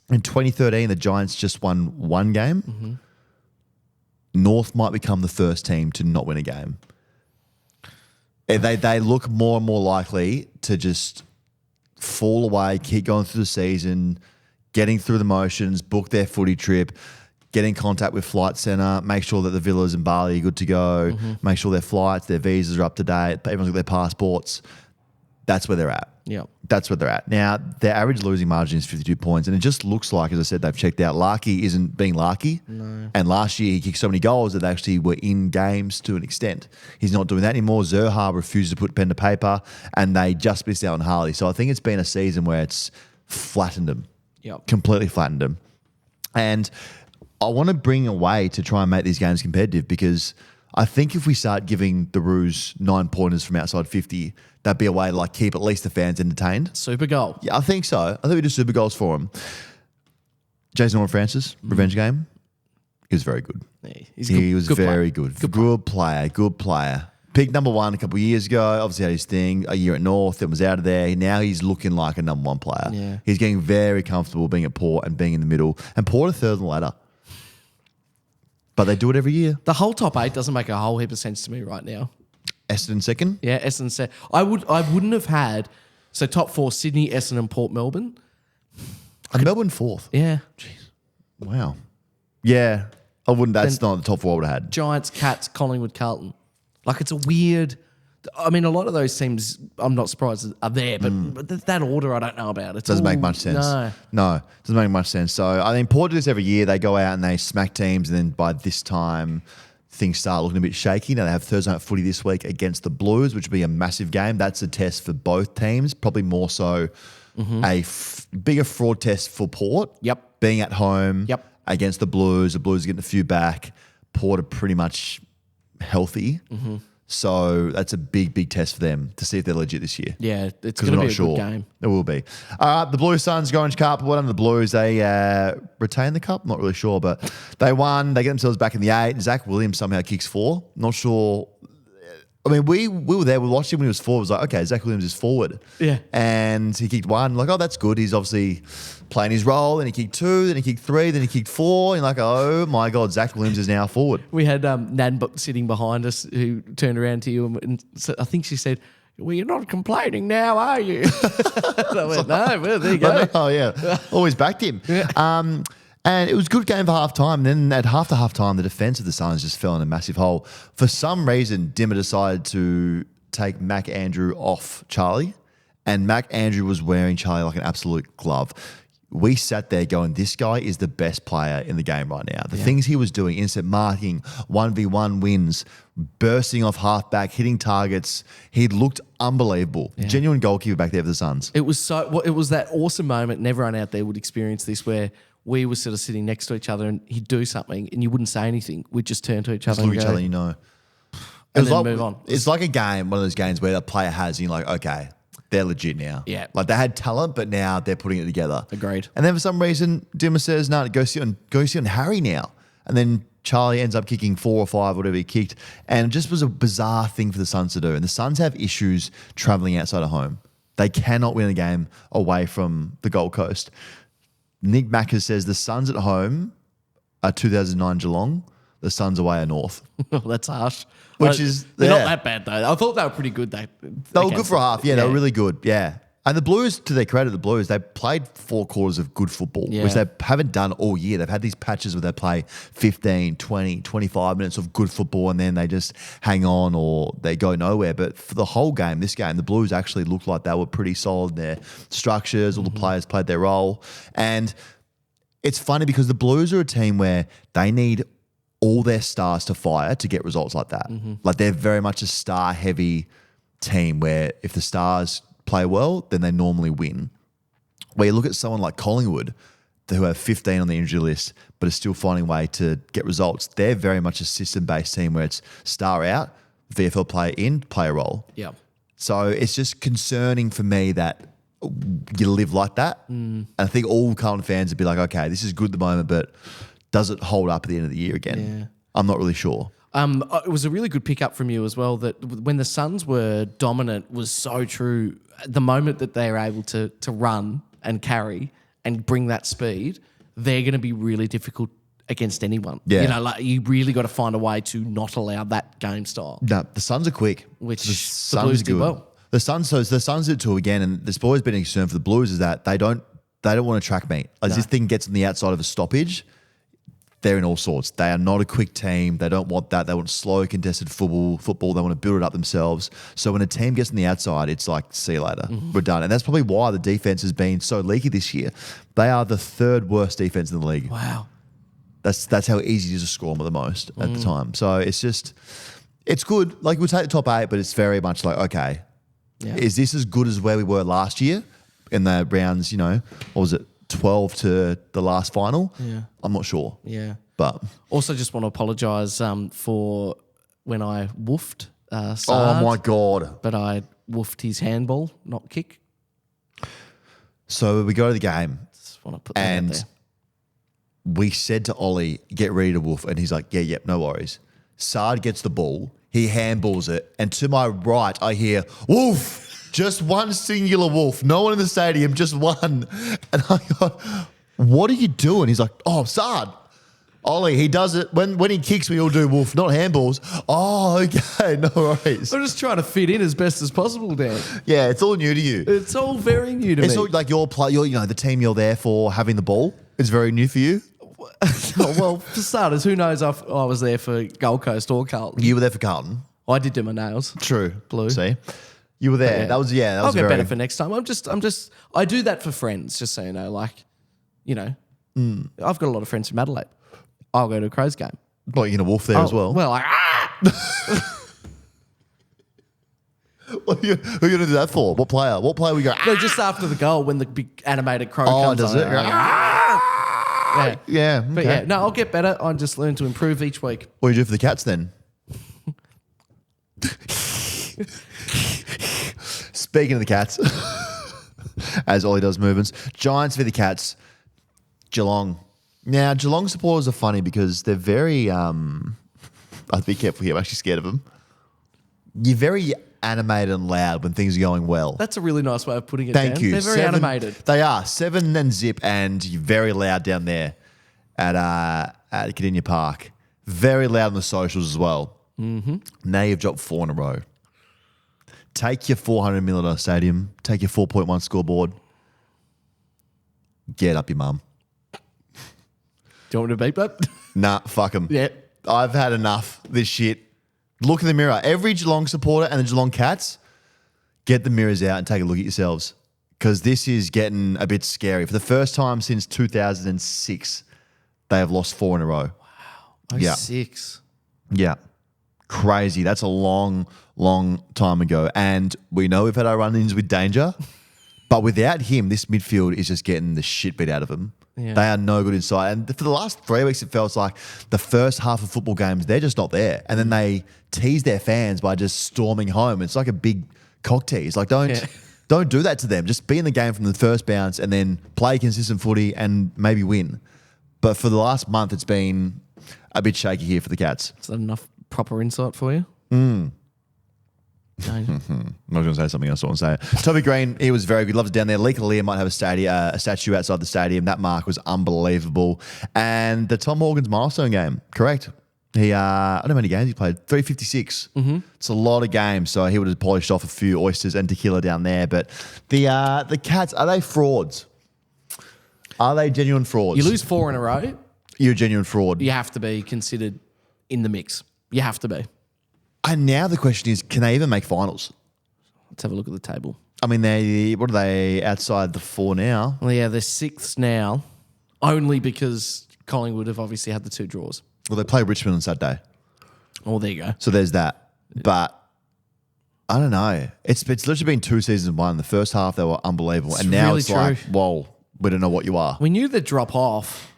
Speaker 2: In 2013, the Giants just won 1 game. North might become the first team to not win a game. They look more and more likely to just fall away, keep going through the season, getting through the motions, book their footy trip, get in contact with Flight Centre, make sure that the villas in Bali are good to go, make sure their flights, their visas are up to date, everyone's got their passports. That's where they're at.
Speaker 1: Yeah.
Speaker 2: That's where they're at. Now, their average losing margin is 52 points, and it just looks like, as I said, they've checked out. Larky isn't being Larky. No. And last year, he kicked so many goals that they actually were in games to an extent. He's not doing that anymore. Zerha refuses to put pen to paper, and they just missed out on Harley. So I think it's been a season where it's flattened them.
Speaker 1: Yep.
Speaker 2: Completely flattened them. And I want to bring a way to try and make these games competitive because I think if we start giving the Roos 9-pointers from outside 50, that'd be a way to keep at least the fans entertained.
Speaker 1: Super goal.
Speaker 2: Yeah, I think so. I think we do super goals for him. Jason Horne-Francis, revenge game. He was very good.
Speaker 1: Yeah, he's
Speaker 2: He was very
Speaker 1: player.
Speaker 2: good. Good player. Picked number 1 a couple of years ago. Obviously had his thing a year at North and was out of there. Now he's looking like a number 1 player.
Speaker 1: Yeah.
Speaker 2: He's getting very comfortable being at Port and being in the middle. And Port are third on the ladder. But they do it every year.
Speaker 1: The whole top 8 doesn't make a whole heap of sense to me right now.
Speaker 2: Essendon second.
Speaker 1: Yeah, Essendon said I wouldn't have had top 4 Sydney, Essendon, Port Melbourne.
Speaker 2: And Melbourne fourth.
Speaker 1: Yeah.
Speaker 2: Wow. Yeah. I wouldn't. That's not the top four I would have had.
Speaker 1: Giants, Cats, Collingwood, Carlton. Like it's a weird. I mean, a lot of those teams, I'm not surprised are there, but that order I don't know about. It
Speaker 2: Doesn't make much sense. No, doesn't make much sense. So I think Port do this every year. They go out and they smack teams, and then by this time, things start looking a bit shaky. Now they have Thursday night footy this week against the Blues, which will be a massive game. That's a test for both teams, probably more so a bigger fraud test for Port.
Speaker 1: Yep.
Speaker 2: Being at home against the Blues. The Blues are getting a few back. Port are pretty much healthy. So that's a big, big test for them to see if they're legit this year.
Speaker 1: Yeah, it's going to be a good game.
Speaker 2: It will be. The Blues Suns, Gorringe Cup. What under the Blues? They retain the cup? Not really sure, but they won. They get themselves back in the 8. Zach Williams somehow kicks 4. Not sure. I mean, we were there. We watched him when he was 4. It was like, okay, Zach Williams is forward.
Speaker 1: Yeah.
Speaker 2: And he kicked 1. Like, oh, that's good. He's obviously playing his role. Then he kicked 2. Then he kicked 3. Then he kicked 4. And like, oh my God, Zach Williams is now forward.
Speaker 1: We had Nan sitting behind us who turned around to you and I think she said, well, you're not complaining now, are you? And I went, no, well, there you go.
Speaker 2: Oh, yeah. Always backed him.
Speaker 1: Yeah.
Speaker 2: And it was a good game for half-time. Then at half-time, the defence of the Suns just fell in a massive hole. For some reason, Dimmer decided to take Mac Andrew off Charlie, and Mac Andrew was wearing Charlie like an absolute glove. We sat there going, this guy is the best player in the game right now. The things he was doing, instant marking, 1v1 wins, bursting off halfback, hitting targets. He looked unbelievable. Yeah. Genuine goalkeeper back there for the Suns.
Speaker 1: It was it was that awesome moment, and everyone out there would experience this, where we were sort of sitting next to each other and he'd do something and you wouldn't say anything. We'd just turn to each other and
Speaker 2: look at each
Speaker 1: go,
Speaker 2: other, you know.
Speaker 1: And then move on.
Speaker 2: It's like a game, one of those games where the player has, and you're like, okay, they're legit now.
Speaker 1: Yeah.
Speaker 2: Like they had talent, but now they're putting it together.
Speaker 1: Agreed.
Speaker 2: And then for some reason, Dimmer says, no, go sit on Harry now. And then Charlie ends up kicking 4 or 5, whatever he kicked. And it just was a bizarre thing for the Suns to do. And the Suns have issues traveling outside of home. They cannot win a game away from the Gold Coast. Nick Macker says the Suns at home are 2009 Geelong. The Suns away are North.
Speaker 1: That's harsh.
Speaker 2: They're
Speaker 1: not that bad though. I thought they were pretty good. They
Speaker 2: were good for a half. Yeah, they were really good. Yeah. And the Blues, to their credit, the Blues, they played 4 quarters of good football, which they haven't done all year. They've had these patches where they play 15, 20, 25 minutes of good football and then they just hang on or they go nowhere. But for the whole game, this game, the Blues actually looked like they were pretty solid in their structures. All the players played their role. And it's funny because the Blues are a team where they need all their stars to fire to get results like that. Like they're very much a star-heavy team where if the stars play well, then they normally win. Where you look at someone like Collingwood, who have 15 on the injury list, but are still finding a way to get results. They're very much a system-based team where it's star out, VFL player in, player role.
Speaker 1: Yeah.
Speaker 2: So it's just concerning for me that you live like that. And I think all Carlton fans would be like, okay, this is good at the moment, but does it hold up at the end of the year again?
Speaker 1: Yeah.
Speaker 2: I'm not really sure.
Speaker 1: It was a really good pickup from you as well that when the Suns were dominant was so true. The moment that they are able to run and carry and bring that speed, they're going to be really difficult against anyone.
Speaker 2: Yeah.
Speaker 1: You know, like you really got to find a way to not allow that game style.
Speaker 2: No, the Suns are quick.
Speaker 1: Which
Speaker 2: the
Speaker 1: Blues did well.
Speaker 2: The Suns did too again, and there's always been a concern for the Blues is that they don't want to track meet. As this thing gets on the outside of a stoppage, they're in all sorts. They are not a quick team. They don't want that. They want slow, contested football. They want to build it up themselves. So when a team gets on the outside, it's like, see you later. We're done. And that's probably why the defense has been so leaky this year. They are the 3rd worst defense in the league.
Speaker 1: Wow.
Speaker 2: That's how easy it is to score them the most at the time. So it's good. Like we'll take the top 8, but it's very much like, okay, is this as good as where we were last year in the rounds, what was it? 12 to the last final. Yeah. I'm not sure.
Speaker 1: Yeah.
Speaker 2: But
Speaker 1: also just want to apologise for when I woofed Sard.
Speaker 2: Oh my God.
Speaker 1: But I woofed his handball, not kick.
Speaker 2: So we go to the game.
Speaker 1: Just want to put that out there.
Speaker 2: We said to Ollie, get ready to woof. And he's like, yeah, no worries. Sard gets the ball. He handballs it. And to my right, I hear, woof. Just one singular wolf. No one in the stadium, just one. And I go, what are you doing? He's like, oh, Sard. Ollie, he does it. When he kicks, we all do wolf, not handballs. Oh, okay, no worries.
Speaker 1: I'm just trying to fit in as best as possible, Dan.
Speaker 2: Yeah, it's all new to you.
Speaker 1: It's all very new to me.
Speaker 2: It's all like you're the team you're there for having the ball. It's very new for you.
Speaker 1: Oh, well, for starters, who knows if I was there for Gold Coast or Carlton.
Speaker 2: You were there for Carlton.
Speaker 1: I did do my nails.
Speaker 2: True.
Speaker 1: Blue.
Speaker 2: See? You were there.
Speaker 1: Yeah.
Speaker 2: That was
Speaker 1: I'll get better for next time. I do that for friends, just so you know. Like, you know, I've got a lot of friends from Adelaide. I'll go to a Crows game.
Speaker 2: Well, you're going to wolf there as well.
Speaker 1: Well, like,
Speaker 2: Who are you going to do that for? What player? What player we go?
Speaker 1: No, just after the goal when the big animated crow
Speaker 2: Oh,
Speaker 1: comes
Speaker 2: does
Speaker 1: on.
Speaker 2: it?
Speaker 1: Yeah.
Speaker 2: Yeah.
Speaker 1: But
Speaker 2: okay.
Speaker 1: yeah, no, I'll get better. I just learn to improve each week.
Speaker 2: What do you do for the Cats then? Speaking of the Cats, as Ollie does movements, Giants v the Cats, Geelong. Now, Geelong supporters are funny because they're very, I have to be careful here, I'm actually scared of them. You're very animated and loud when things are going well.
Speaker 1: That's a really nice way of putting it.
Speaker 2: Thank
Speaker 1: Dan.
Speaker 2: you.
Speaker 1: They're very animated.
Speaker 2: They are. 7 and zip, and you're very loud down there at Cardinia Park. Very loud on the socials as well. Mm-hmm. Now you've dropped 4 in a row. Take your $400 million stadium. Take your 4.1 scoreboard. Get up your mum.
Speaker 1: Do you want me to beep that?
Speaker 2: Nah, fuck them.
Speaker 1: Yeah.
Speaker 2: I've had enough of this shit. Look in the mirror. Every Geelong supporter and the Geelong Cats, get the mirrors out and take a look at yourselves because this is getting a bit scary. For the first time since 2006, they have lost 4 in a row.
Speaker 1: Wow.
Speaker 2: Yeah.
Speaker 1: 06.
Speaker 2: Yeah. Crazy. That's a long, long time ago. And we know we've had our run-ins with Danger, but without him, this midfield is just getting the shit beat out of them.
Speaker 1: Yeah.
Speaker 2: They are no good inside. And for the last 3 weeks, it felt like the first half of football games, they're just not there. And then they tease their fans by just storming home. It's like a big cock tease. Like, don't do that to them. Just be in the game from the first bounce and then play consistent footy and maybe win. But for the last month, it's been a bit shaky here for the Cats.
Speaker 1: Is that enough proper insight for you?
Speaker 2: I was going to say something else. I want to say it. Toby Green, he was very good. Loved it down there. Lee Kalia might have a statue outside the stadium. That mark was unbelievable. And the Tom Morgan's milestone game, correct. He, I don't know how many games he played. 356. Mm-hmm. It's a lot of games. So he would have polished off a few oysters and tequila down there. But the Cats, are they frauds? Are they genuine frauds?
Speaker 1: You lose 4 in a row,
Speaker 2: You're a genuine fraud.
Speaker 1: you have to be considered in the mix. You have to be.
Speaker 2: And now the question is, can they even make finals?
Speaker 1: Let's have a look at the table.
Speaker 2: I mean, what are they outside the 4 now?
Speaker 1: Well, yeah, they're 6th now, only because Collingwood have obviously had the 2 draws.
Speaker 2: Well, they play Richmond on Saturday.
Speaker 1: Oh, there you go.
Speaker 2: So there's that. But I don't know. It's literally been 2 seasons in one. The first half, they were unbelievable.
Speaker 1: It's
Speaker 2: and now
Speaker 1: really
Speaker 2: it's like,
Speaker 1: true.
Speaker 2: whoa, we don't know what you are.
Speaker 1: We knew they'd drop off.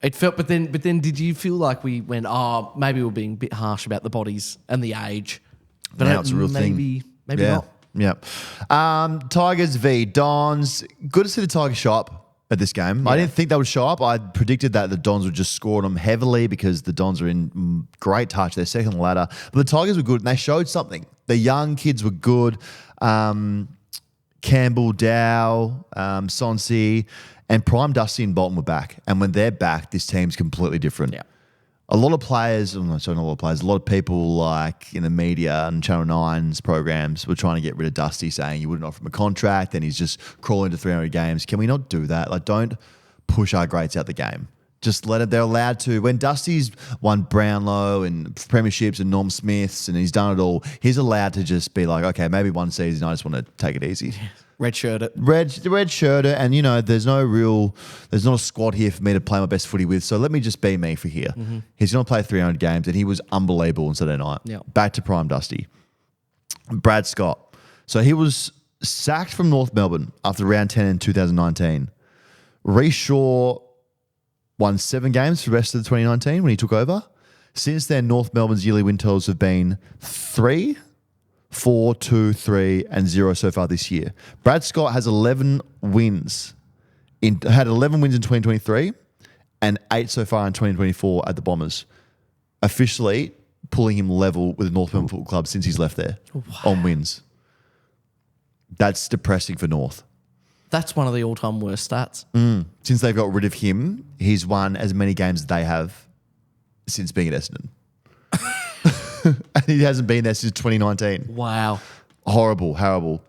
Speaker 1: It felt, but then did you feel like we went, oh, maybe we're being a bit harsh about the bodies and the age? But
Speaker 2: Now it's a real thing.
Speaker 1: Maybe not.
Speaker 2: Yeah. Tigers v Dons. Good to see the Tigers show up at this game. I didn't think they would show up. I predicted that the Dons would just score them heavily because the Dons are in great touch. They're second ladder. But the Tigers were good and they showed something. The young kids were good. Campbell, Dow, Sonsi, and Prime Dusty and Bolton were back. And when they're back, this team's completely different.
Speaker 1: Yeah.
Speaker 2: A lot of players, I'm not saying a lot of players, a lot of people like in the media and Channel 9's programs were trying to get rid of Dusty, saying you wouldn't offer him a contract and he's just crawling to 300 games. Can we not do that? Like, don't push our greats out the game. Just let it, they're allowed to. When Dusty's won Brownlow and premierships and Norm Smiths and he's done it all, he's allowed to just be like, okay, maybe one season I just want to take it easy.
Speaker 1: Red shirt it.
Speaker 2: Red shirter, and you know, there's not a squad here for me to play my best footy with, so let me just be me for here. Mm-hmm. He's going to play 300 games, and he was unbelievable on Saturday night.
Speaker 1: Yep.
Speaker 2: Back to Prime Dusty. Brad Scott. So he was sacked from North Melbourne after round 10 in 2019. Reece Shaw won 7 games for the rest of the 2019 when he took over. Since then, North Melbourne's yearly win totals have been 3, 4, 2, 3, and 0 so far this year. Brad Scott has 11 wins. Had 11 wins in 2023 and 8 so far in 2024 at the Bombers. Officially pulling him level with the North Melbourne Football Club since he's left there on wins. That's depressing for North.
Speaker 1: That's one of the all-time worst stats.
Speaker 2: Since they've got rid of him, he's won as many games as they have since being at Essendon. And he hasn't been there since 2019.
Speaker 1: Wow.
Speaker 2: Horrible.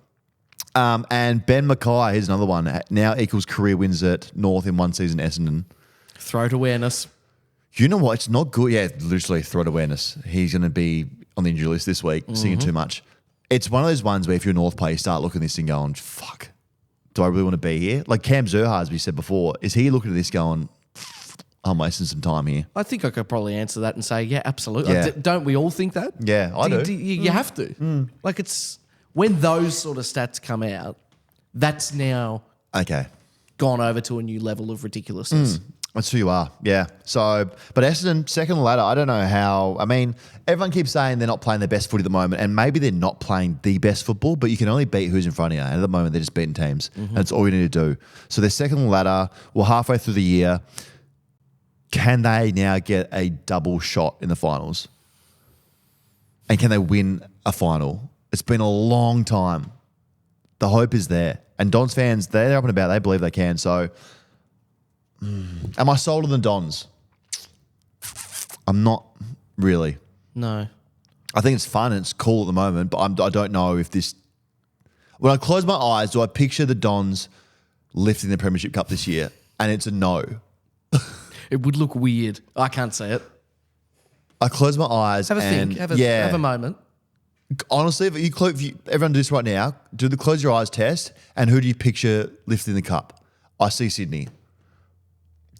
Speaker 2: And Ben Mackay, here's another one, now equals career wins at North in one season, Essendon.
Speaker 1: Throat awareness.
Speaker 2: You know what? It's not good. Yeah, literally throat awareness. He's going to be on the injury list this week, singing too much. It's one of those ones where if you're a North player, you start looking at this and going, fuck, do I really want to be here? Like Cam Zurha, as we said before, is he looking at this going, I'm wasting some time here?
Speaker 1: I think I could probably answer that and say, yeah, absolutely.
Speaker 2: Yeah.
Speaker 1: Don't we all think that?
Speaker 2: Yeah, I do.
Speaker 1: You have to. Like it's when those sort of stats come out, that's now
Speaker 2: Okay.
Speaker 1: gone over to a new level of ridiculousness.
Speaker 2: That's who you are, yeah. So, but Essendon, second ladder, I don't know how. I mean, everyone keeps saying they're not playing their best footy at the moment, and maybe they're not playing the best football, but you can only beat who's in front of you. And at the moment, they're just beating teams, and that's all you need to do. So they're second ladder. We're halfway through the year. Can they now get a double shot in the finals? And can they win a final? It's been a long time. The hope is there. And Dons fans, they're up and about. They believe they can. So, am I sold on the Dons? I'm not really.
Speaker 1: No.
Speaker 2: I think it's fun and it's cool at the moment, but I don't know if this... When I close my eyes, do I picture the Dons lifting the Premiership Cup this year? And it's a no.
Speaker 1: It would look weird. I can't say it.
Speaker 2: I close my eyes
Speaker 1: Have a
Speaker 2: and...
Speaker 1: think. Have a moment.
Speaker 2: Honestly, if you everyone do this right now, do the close your eyes test, and who do you picture lifting the cup? I see Sydney.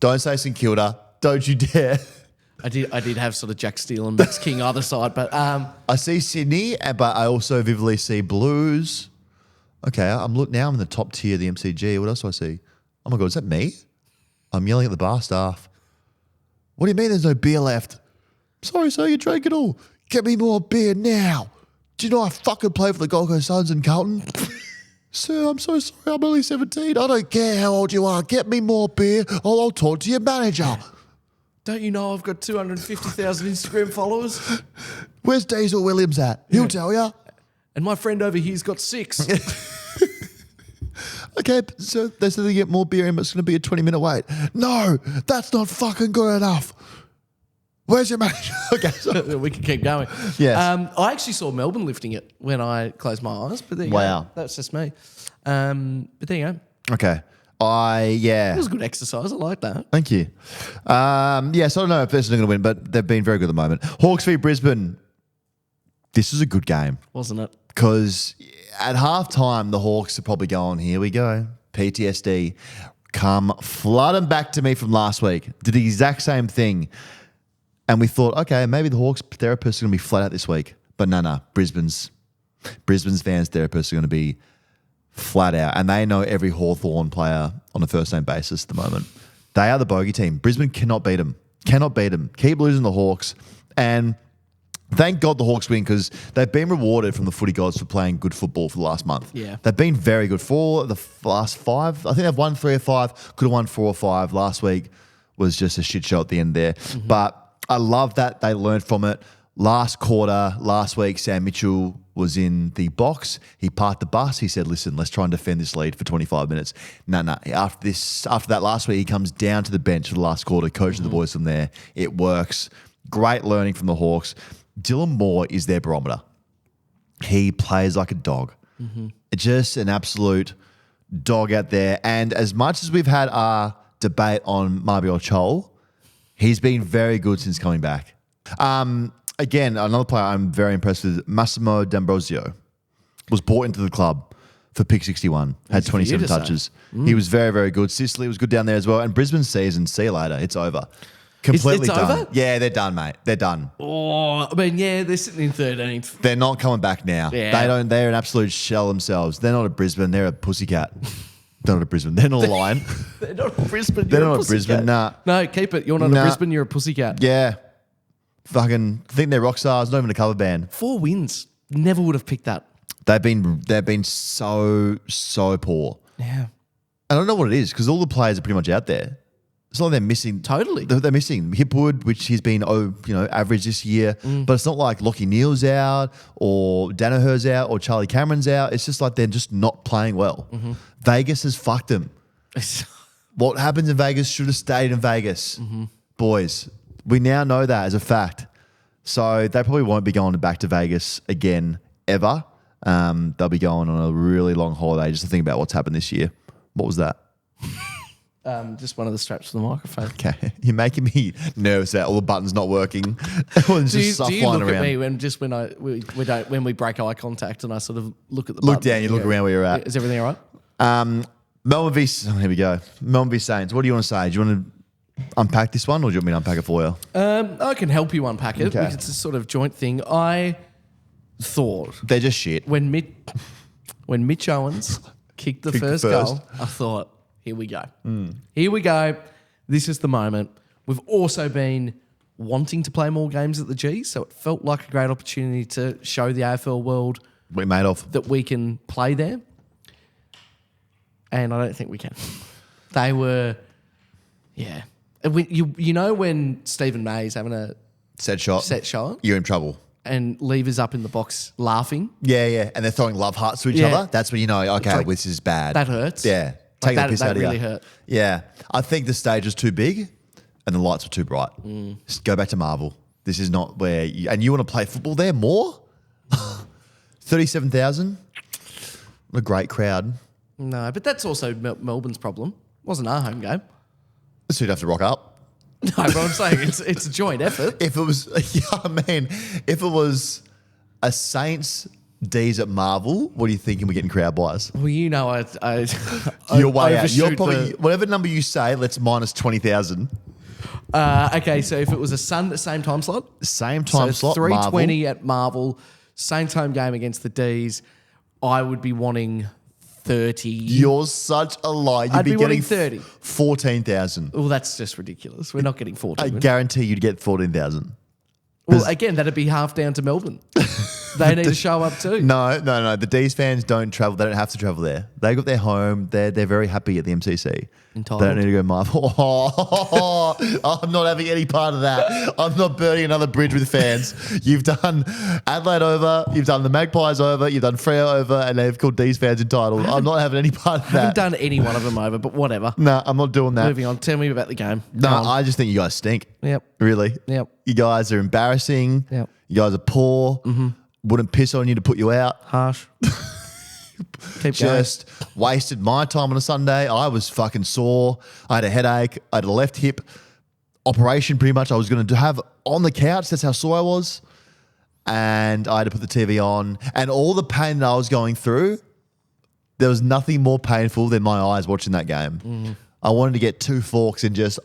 Speaker 2: Don't say St Kilda. Don't you dare.
Speaker 1: I did have sort of Jack Steele and Max King either side, but
Speaker 2: I see Sydney, but I also vividly see Blues. Okay, now I'm in the top tier of the MCG. What else do I see? Oh my God, is that me? I'm yelling at the bar staff. What do you mean there's no beer left? Sorry, sir, you drank it all. Get me more beer now. Do you know I fucking play for the Gold Coast Suns and Carlton? Sir, I'm so sorry. I'm only 17. I don't care how old you are. Get me more beer or I'll talk to your manager.
Speaker 1: don't you know I've got 250,000 Instagram followers?
Speaker 2: Where's Diesel Williams at? He'll tell you.
Speaker 1: And my friend over here's got 6.
Speaker 2: Okay, so they said they get more beer in, but it's going to be a 20-minute wait. No, that's not fucking good enough. Where's your manager? Okay, so
Speaker 1: We can keep going.
Speaker 2: Yes.
Speaker 1: I actually saw Melbourne lifting it when I closed my eyes, but there you
Speaker 2: Wow.
Speaker 1: go. That's just me. But there you go.
Speaker 2: okay,
Speaker 1: It was a good exercise. I like that.
Speaker 2: Thank you. So I don't know if Essendon are going to win, but they've been very good at the moment. Hawks v Brisbane. This is a good game
Speaker 1: Wasn't it?
Speaker 2: because at halftime the Hawks are probably going, here we go, PTSD. Come flooding back to me from last week. Did the exact same thing. And we thought, okay, maybe the Hawks therapists are going to be flat out this week. But no. Brisbane's fans therapists are going to be flat out. And they know every Hawthorn player on a first-name basis at the moment. They are the bogey team. Brisbane cannot beat them. Keep losing the Hawks. And thank God the Hawks win because they've been rewarded from the footy gods for playing good football for the last month.
Speaker 1: Yeah.
Speaker 2: They've been very good. For the last 5, I think they've won 3 or 5. Could have won 4 or 5. Last week was just a shit show at the end there.
Speaker 1: Mm-hmm.
Speaker 2: But I love that they learned from it. Last week, Sam Mitchell was in the box. He parked the bus. He said, listen, let's try and defend this lead for 25 minutes. No. After that last week, he comes down to the bench for the last quarter, coaching the boys from there. It works. Great learning from the Hawks. Dylan Moore is their barometer. He plays like a dog. Just an absolute dog out there. And as much as we've had our debate on Mabior Chol, he's been very good since coming back. Again, another player I'm very impressed with, Massimo D'Ambrosio, was brought into the club for pick 61, had 27 touches. He was very, very good. Sicily was good down there as well. And Brisbane's season, see you later. It's over. Completely
Speaker 1: it's
Speaker 2: done.
Speaker 1: over?
Speaker 2: Yeah, they're done, mate. They're done.
Speaker 1: Oh, I mean, yeah, they're sitting in 13th.
Speaker 2: They're not coming back now.
Speaker 1: Yeah.
Speaker 2: They're an absolute shell themselves. They're not a Brisbane, they're a pussycat. They're not a Brisbane. They're not a lion.
Speaker 1: They're not a Brisbane.
Speaker 2: They're
Speaker 1: You're
Speaker 2: not
Speaker 1: a
Speaker 2: a Brisbane, nah.
Speaker 1: No, keep it. You're not
Speaker 2: Nah.
Speaker 1: a Brisbane. You're a pussycat.
Speaker 2: Yeah. Fucking think they're rock stars, not even a cover band.
Speaker 1: 4 wins. Never would have picked that.
Speaker 2: They've been so poor.
Speaker 1: Yeah.
Speaker 2: I don't know what it is because all the players are pretty much out there. It's not like they're missing.
Speaker 1: Totally.
Speaker 2: They're missing Hipwood, which he's been average this year. But it's not like Lockie Neal's out or Danaher's out or Charlie Cameron's out. It's just like they're just not playing well. Vegas has fucked them. What happens in Vegas should have stayed in Vegas. Boys, we now know that as a fact. So they probably won't be going back to Vegas again ever. They'll be going on a really long holiday just to think about what's happened this year. What was that?
Speaker 1: Just one of the straps for the microphone.
Speaker 2: Okay, you're making me nervous that all the buttons not working. Everyone's
Speaker 1: Do you,
Speaker 2: just stuff
Speaker 1: do you
Speaker 2: flying
Speaker 1: look
Speaker 2: around.
Speaker 1: at me when we break eye contact and I sort of look at the
Speaker 2: Look
Speaker 1: button?
Speaker 2: down, you look around where you're at.
Speaker 1: Is everything all right?
Speaker 2: Melbourne v. Here we go. Melbourne v. Saints. What do you want to say? Do you want to unpack this one, or do you want me to unpack it for you?
Speaker 1: I can help you unpack it
Speaker 2: Okay.
Speaker 1: because it's a sort of joint thing. I thought
Speaker 2: They're just shit.
Speaker 1: when Mitch Owens kicked the first goal, I thought, here we go. Here we go. This is the moment. We've also been wanting to play more games at the G, so it felt like a great opportunity to show the AFL world
Speaker 2: We made off.
Speaker 1: that we can play there. And I don't think we can. They were, yeah. And you know when Stephen May's having a
Speaker 2: Set shot.
Speaker 1: set shot
Speaker 2: You're in trouble.
Speaker 1: and Lever's up in the box laughing?
Speaker 2: Yeah, yeah. And they're throwing love hearts to each
Speaker 1: Yeah.
Speaker 2: other. That's when you know, okay,
Speaker 1: like,
Speaker 2: this is bad.
Speaker 1: That hurts.
Speaker 2: Yeah.
Speaker 1: Like
Speaker 2: Take the piss
Speaker 1: that
Speaker 2: out of
Speaker 1: really
Speaker 2: you.
Speaker 1: hurt.
Speaker 2: Yeah. I think the stage was too big and the lights were too bright. Just go back to Marvel. This is not where you... And you want to play football there more? 37,000? What a great crowd.
Speaker 1: No, but that's also Melbourne's problem. Wasn't our home game.
Speaker 2: So you'd have to rock up.
Speaker 1: No, but I'm saying it's a joint effort.
Speaker 2: If it was... Yeah, I mean, if it was a Saints... Dees at Marvel, what are you thinking we're getting crowd-wise?
Speaker 1: Well, you know,
Speaker 2: You're way out. You're
Speaker 1: overshoot
Speaker 2: probably...
Speaker 1: the-
Speaker 2: Whatever number you say, let's minus 20,000.
Speaker 1: Okay, so if it was a same time slot,
Speaker 2: Same time
Speaker 1: so
Speaker 2: slot, Marvel.
Speaker 1: 3:20 at Marvel, same home game against the D's, I would be wanting 30.
Speaker 2: You're such a lie. You'd
Speaker 1: I'd be
Speaker 2: getting
Speaker 1: wanting 30.
Speaker 2: 14,000.
Speaker 1: Well, that's just ridiculous. We're not getting 14.
Speaker 2: I guarantee you'd get 14,000.
Speaker 1: Well, again, that'd be half down to Melbourne. They need to show up too.
Speaker 2: No. The D's fans don't travel. They don't have to travel there. They got their home. They're very happy at the MCC.
Speaker 1: Entitled.
Speaker 2: They don't need to go Marvel. I'm not having any part of that. I'm not burning another bridge with fans. You've done Adelaide over. You've done the Magpies over. You've done Freo over, and they've called D's fans entitled. I'm not having any part of
Speaker 1: I haven't
Speaker 2: that.
Speaker 1: done any one of them over, but whatever.
Speaker 2: No, I'm not doing that.
Speaker 1: Moving on. Tell me about the game.
Speaker 2: No,
Speaker 1: Go on.
Speaker 2: I just think you guys stink.
Speaker 1: Yep.
Speaker 2: Really?
Speaker 1: Yep.
Speaker 2: You guys are embarrassing.
Speaker 1: Yep.
Speaker 2: You guys are poor. Wouldn't piss on you to put you out.
Speaker 1: Harsh. Keep
Speaker 2: Just wasted my time on a Sunday. I was fucking sore. I had a headache. I had a left hip operation pretty much I was going to have on the couch. That's how sore I was. And I had to put the TV on. And all the pain that I was going through, there was nothing more painful than my eyes watching that game. I wanted to get 2 forks and just...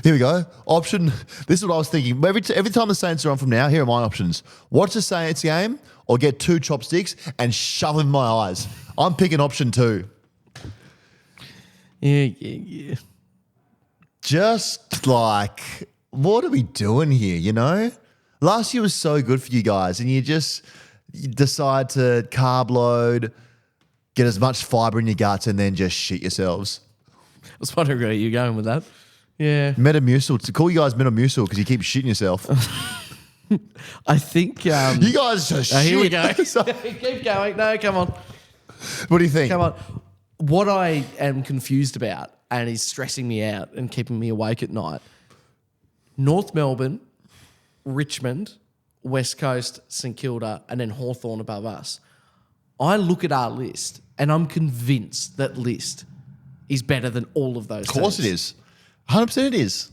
Speaker 2: Here we go. Option. This is what I was thinking. Every time the Saints are on from now, here are my options. Watch the Saints game or get 2 chopsticks and shove them in my eyes. I'm picking option 2.
Speaker 1: Yeah.
Speaker 2: Just like, what are we doing here, you know? Last year was so good for you guys and you decide to carb load, get as much fibre in your guts and then just shit yourselves.
Speaker 1: I was wondering where you're going with that. Yeah.
Speaker 2: Metamucil. To call you guys Metamucil because you keep shitting yourself.
Speaker 1: I think...
Speaker 2: You guys are shit.
Speaker 1: here we go.
Speaker 2: So-
Speaker 1: Keep going. No, come on.
Speaker 2: what do you think?
Speaker 1: Come on. What I am confused about and is stressing me out and keeping me awake at night, North Melbourne, Richmond, West Coast, St Kilda, and then Hawthorn above us. I look at our list and I'm convinced that list is better than all of those
Speaker 2: Of course
Speaker 1: teams.
Speaker 2: it is. 100% it is.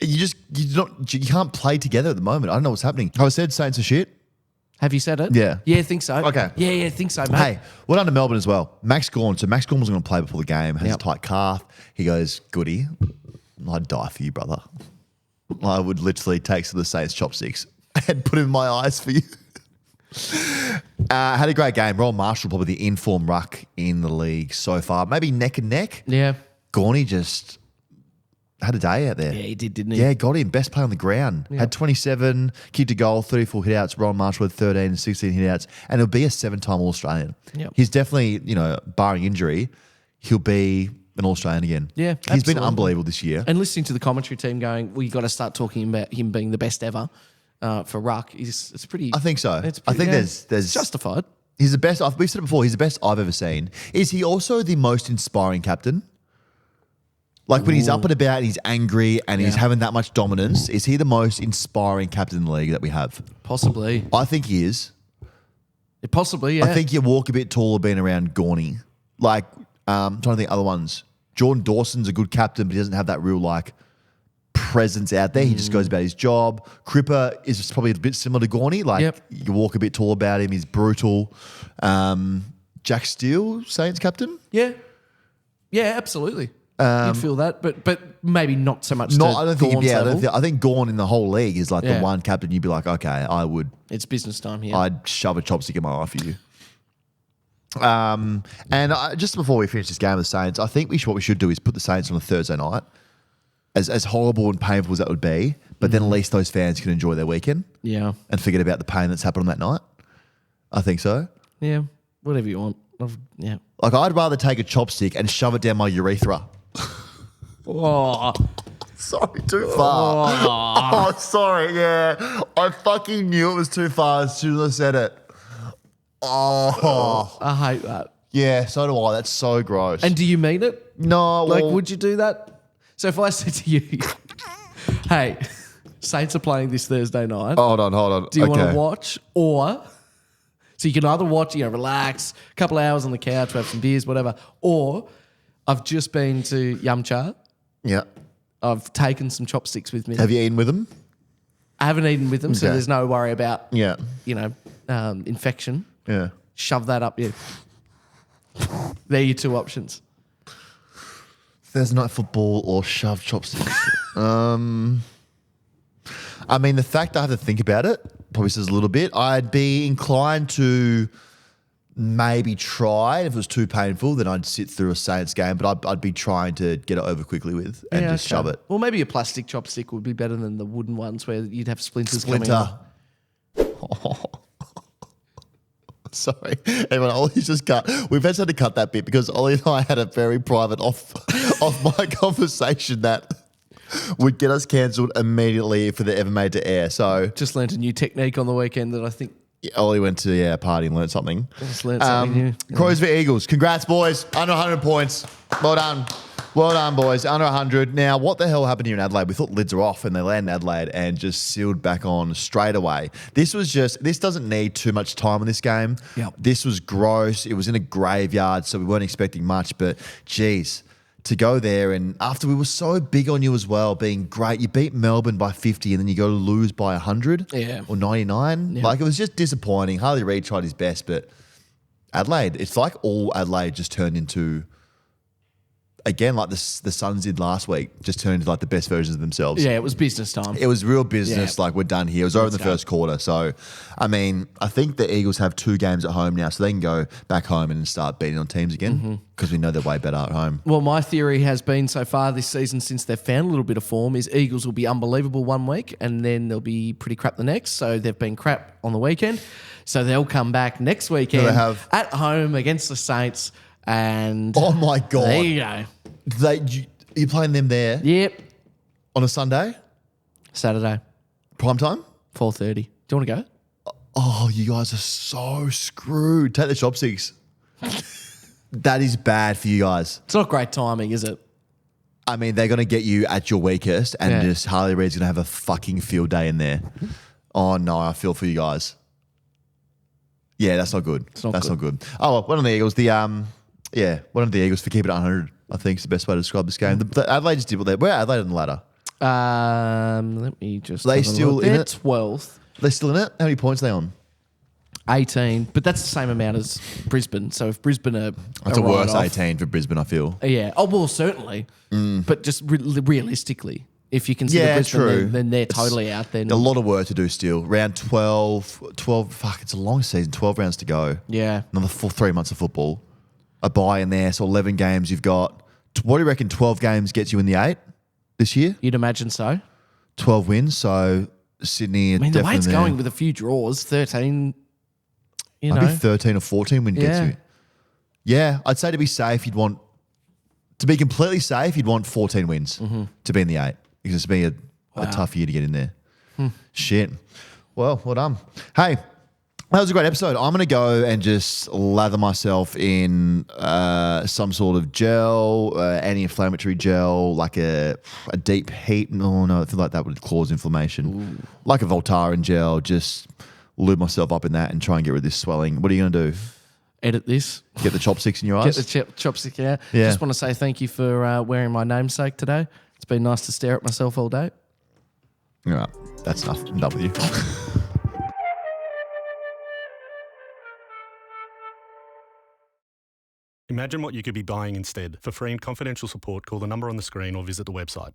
Speaker 2: You can't play together at the moment. I don't know what's happening. I said Saints are shit.
Speaker 1: Have you said it?
Speaker 2: Yeah.
Speaker 1: Yeah, I think so.
Speaker 2: Okay.
Speaker 1: Yeah, I think so, mate.
Speaker 2: Hey, well done to Melbourne as well. Max Gawn. So Max Gawn was going to play before the game. Has
Speaker 1: Yep.
Speaker 2: a tight calf. He goes, goody. I'd die for you, brother. I would literally take some of the Saints chopsticks and put them in my eyes for you. Had a great game. Royal Marshall, probably the in-form ruck in the league so far. Maybe neck and neck.
Speaker 1: Yeah.
Speaker 2: Gorney just had a day out there.
Speaker 1: Yeah, he did, didn't he?
Speaker 2: Yeah, got him. Best player on the ground. Had 27, kicked a goal, 34 hitouts. Ron Marshall had 13 and 16 hitouts. And he'll be a 7-time All-Australian.
Speaker 1: Yep.
Speaker 2: He's definitely, barring injury, he'll be an All-Australian again.
Speaker 1: Yeah,
Speaker 2: He's been
Speaker 1: absolutely.
Speaker 2: unbelievable this year.
Speaker 1: And listening to the commentary team going, well, you got to start talking about him being the best ever for ruck. It's pretty...
Speaker 2: I think so.
Speaker 1: It's
Speaker 2: I
Speaker 1: pretty,
Speaker 2: think
Speaker 1: yeah,
Speaker 2: there's
Speaker 1: it's justified.
Speaker 2: He's the best. We've said it before. He's the best I've ever seen. Is he also the most inspiring captain? Like when he's up and about and he's angry and he's
Speaker 1: Yeah.
Speaker 2: having that much dominance, is he the most inspiring captain in the league that we have?
Speaker 1: Possibly.
Speaker 2: I think he is.
Speaker 1: Possibly, yeah.
Speaker 2: I think you walk a bit taller being around Gorney. Like, Trying to think other ones. Jordan Dawson's a good captain, but he doesn't have that real presence out there. He just goes about his job. Cripper is probably a bit similar to Gorney. You walk a bit tall about him. He's brutal. Jack Steele, Saints captain.
Speaker 1: Yeah, absolutely. You'd feel that, but maybe not so much.
Speaker 2: I don't think. I think Gorn in the whole league is the one captain you'd be like, okay, I would.
Speaker 1: It's business time here.
Speaker 2: I'd shove a chopstick in my eye for you. Just before we finish this game of the Saints, I think what we should do is put the Saints on a Thursday night. As horrible and painful as that would be, but then at least those fans can enjoy their weekend.
Speaker 1: Yeah. And
Speaker 2: forget about the pain that's happened on that night. I think so.
Speaker 1: Yeah. Whatever you want. Yeah.
Speaker 2: I'd rather take a chopstick and shove it down my urethra.
Speaker 1: Oh.
Speaker 2: Sorry, too far. Oh, sorry, yeah. I fucking knew it was too far as soon as I said it. Oh.
Speaker 1: I hate that.
Speaker 2: Yeah, so do I. That's so gross.
Speaker 1: And do you mean it?
Speaker 2: No.
Speaker 1: Would you do that? So if I said to you, hey, Saints are playing this Thursday night.
Speaker 2: Hold on.
Speaker 1: Do you want to watch? Or, so you can either watch, relax, a couple of hours on the couch, have some beers, whatever. Or, I've just been to Yumcha.
Speaker 2: Yeah.
Speaker 1: I've taken some chopsticks with me.
Speaker 2: Have you eaten with them?
Speaker 1: I haven't eaten with them, so there's no worry about, infection.
Speaker 2: Yeah.
Speaker 1: Shove that up you. They're your two options.
Speaker 2: Thursday night football or shove chopsticks. I mean, the fact I have to think about it probably says a little bit. I'd be inclined to maybe try. If it was too painful, then I'd sit through a Saints game, but I'd be trying to get it over quickly with and shove it.
Speaker 1: Well, maybe a plastic chopstick would be better than the wooden ones where you'd have splinters coming out. Sorry, everyone. Ollie's just cut. We've had to cut that bit because Ollie and I had a very private off mic conversation that would get us cancelled immediately if they're ever made to air. So just learnt a new technique on the weekend that I think
Speaker 2: Ollie went to a party and learnt something.
Speaker 1: Just learnt something new.
Speaker 2: Crows v Eagles. Congrats, boys. Under 100 points. Well done. Well done, boys. Under 100. Now, what the hell happened here in Adelaide? We thought lids are off and they landed in Adelaide and just sealed back on straight away. This doesn't need too much time in this game.
Speaker 1: Yep.
Speaker 2: This was gross. It was in a graveyard, so we weren't expecting much. But, geez, to go there and after we were so big on you as well, being great. You beat Melbourne by 50 and then you go to lose by 100 or 99.
Speaker 1: Yeah.
Speaker 2: It was just disappointing. Harley Reid tried his best, but Adelaide, it's like all Adelaide just turned into... Again, like the Suns did last week, just turned into the best versions of themselves.
Speaker 1: Yeah, it was business time.
Speaker 2: It was real business.
Speaker 1: Yeah.
Speaker 2: We're done here. It was over in the first quarter. So, I mean, I think the Eagles have 2 games at home now, so they can go back home and start beating on teams again because we know they're way better at home.
Speaker 1: Well, my theory has been so far this season, since they've found a little bit of form, is Eagles will be unbelievable one week and then they'll be pretty crap the next. So they've been crap on the weekend. So they'll come back next weekend at home against the Saints. And
Speaker 2: oh my God.
Speaker 1: There you go.
Speaker 2: You playing them there?
Speaker 1: Yep.
Speaker 2: On a Sunday?
Speaker 1: Saturday.
Speaker 2: Prime time?
Speaker 1: 4:30. Do you want to go?
Speaker 2: Oh, you guys are so screwed. Take the chopsticks. That is bad for you guys.
Speaker 1: It's not great timing, is it?
Speaker 2: I mean, they're going to get you at your weakest and just Harley Reid's going to have a fucking field day in there. Oh, no, I feel for you guys. Yeah, that's not good. That's not good. Oh, well, one of the Eagles, one of the Eagles for keeping it 100, I think is the best way to describe this game. The Adelaide just did what where are Adelaide on the ladder?
Speaker 1: Let me just...
Speaker 2: Are they still in it?
Speaker 1: 12th.
Speaker 2: They're still in it? How many points are they on?
Speaker 1: 18, but that's the same amount as Brisbane. So if Brisbane are...
Speaker 2: That's a worse 18 for Brisbane, I feel.
Speaker 1: Yeah. Oh, well, certainly. But just realistically, if you consider Brisbane, then they're totally out there.
Speaker 2: A lot of work to do still. Round 12, fuck, it's a long season, 12 rounds to go.
Speaker 1: Yeah.
Speaker 2: Another 3 months of football. A bye in there, so 11 games you've got. What do you reckon 12 games gets you in the 8 this year?
Speaker 1: You'd imagine so.
Speaker 2: 12 wins, so Sydney are
Speaker 1: the way it's
Speaker 2: there.
Speaker 1: going with a few draws, 13,
Speaker 2: Maybe 13 or 14 win gets you. Yeah, I'd say to be safe, to be completely safe, you'd want 14 wins to be in the 8 because it's been a tough year to get in there. Shit. Well done. Hey, that was a great episode. I'm going to go and just lather myself in some sort of gel, anti-inflammatory gel, like a deep heat. No, I feel like that would cause inflammation. Ooh. Like a Voltaren gel, just lube myself up in that and try and get rid of this swelling. What are you going to do?
Speaker 1: edit this.
Speaker 2: Get the chopsticks in your
Speaker 1: Get
Speaker 2: eyes.
Speaker 1: the chopstick out.
Speaker 2: Yeah.
Speaker 1: Just want to say thank you for wearing my namesake today. It's been nice to stare at myself all day.
Speaker 2: All right. That's enough. I'm done with you.
Speaker 4: Imagine what you could be buying instead. For free and confidential support, call the number on the screen or visit the website.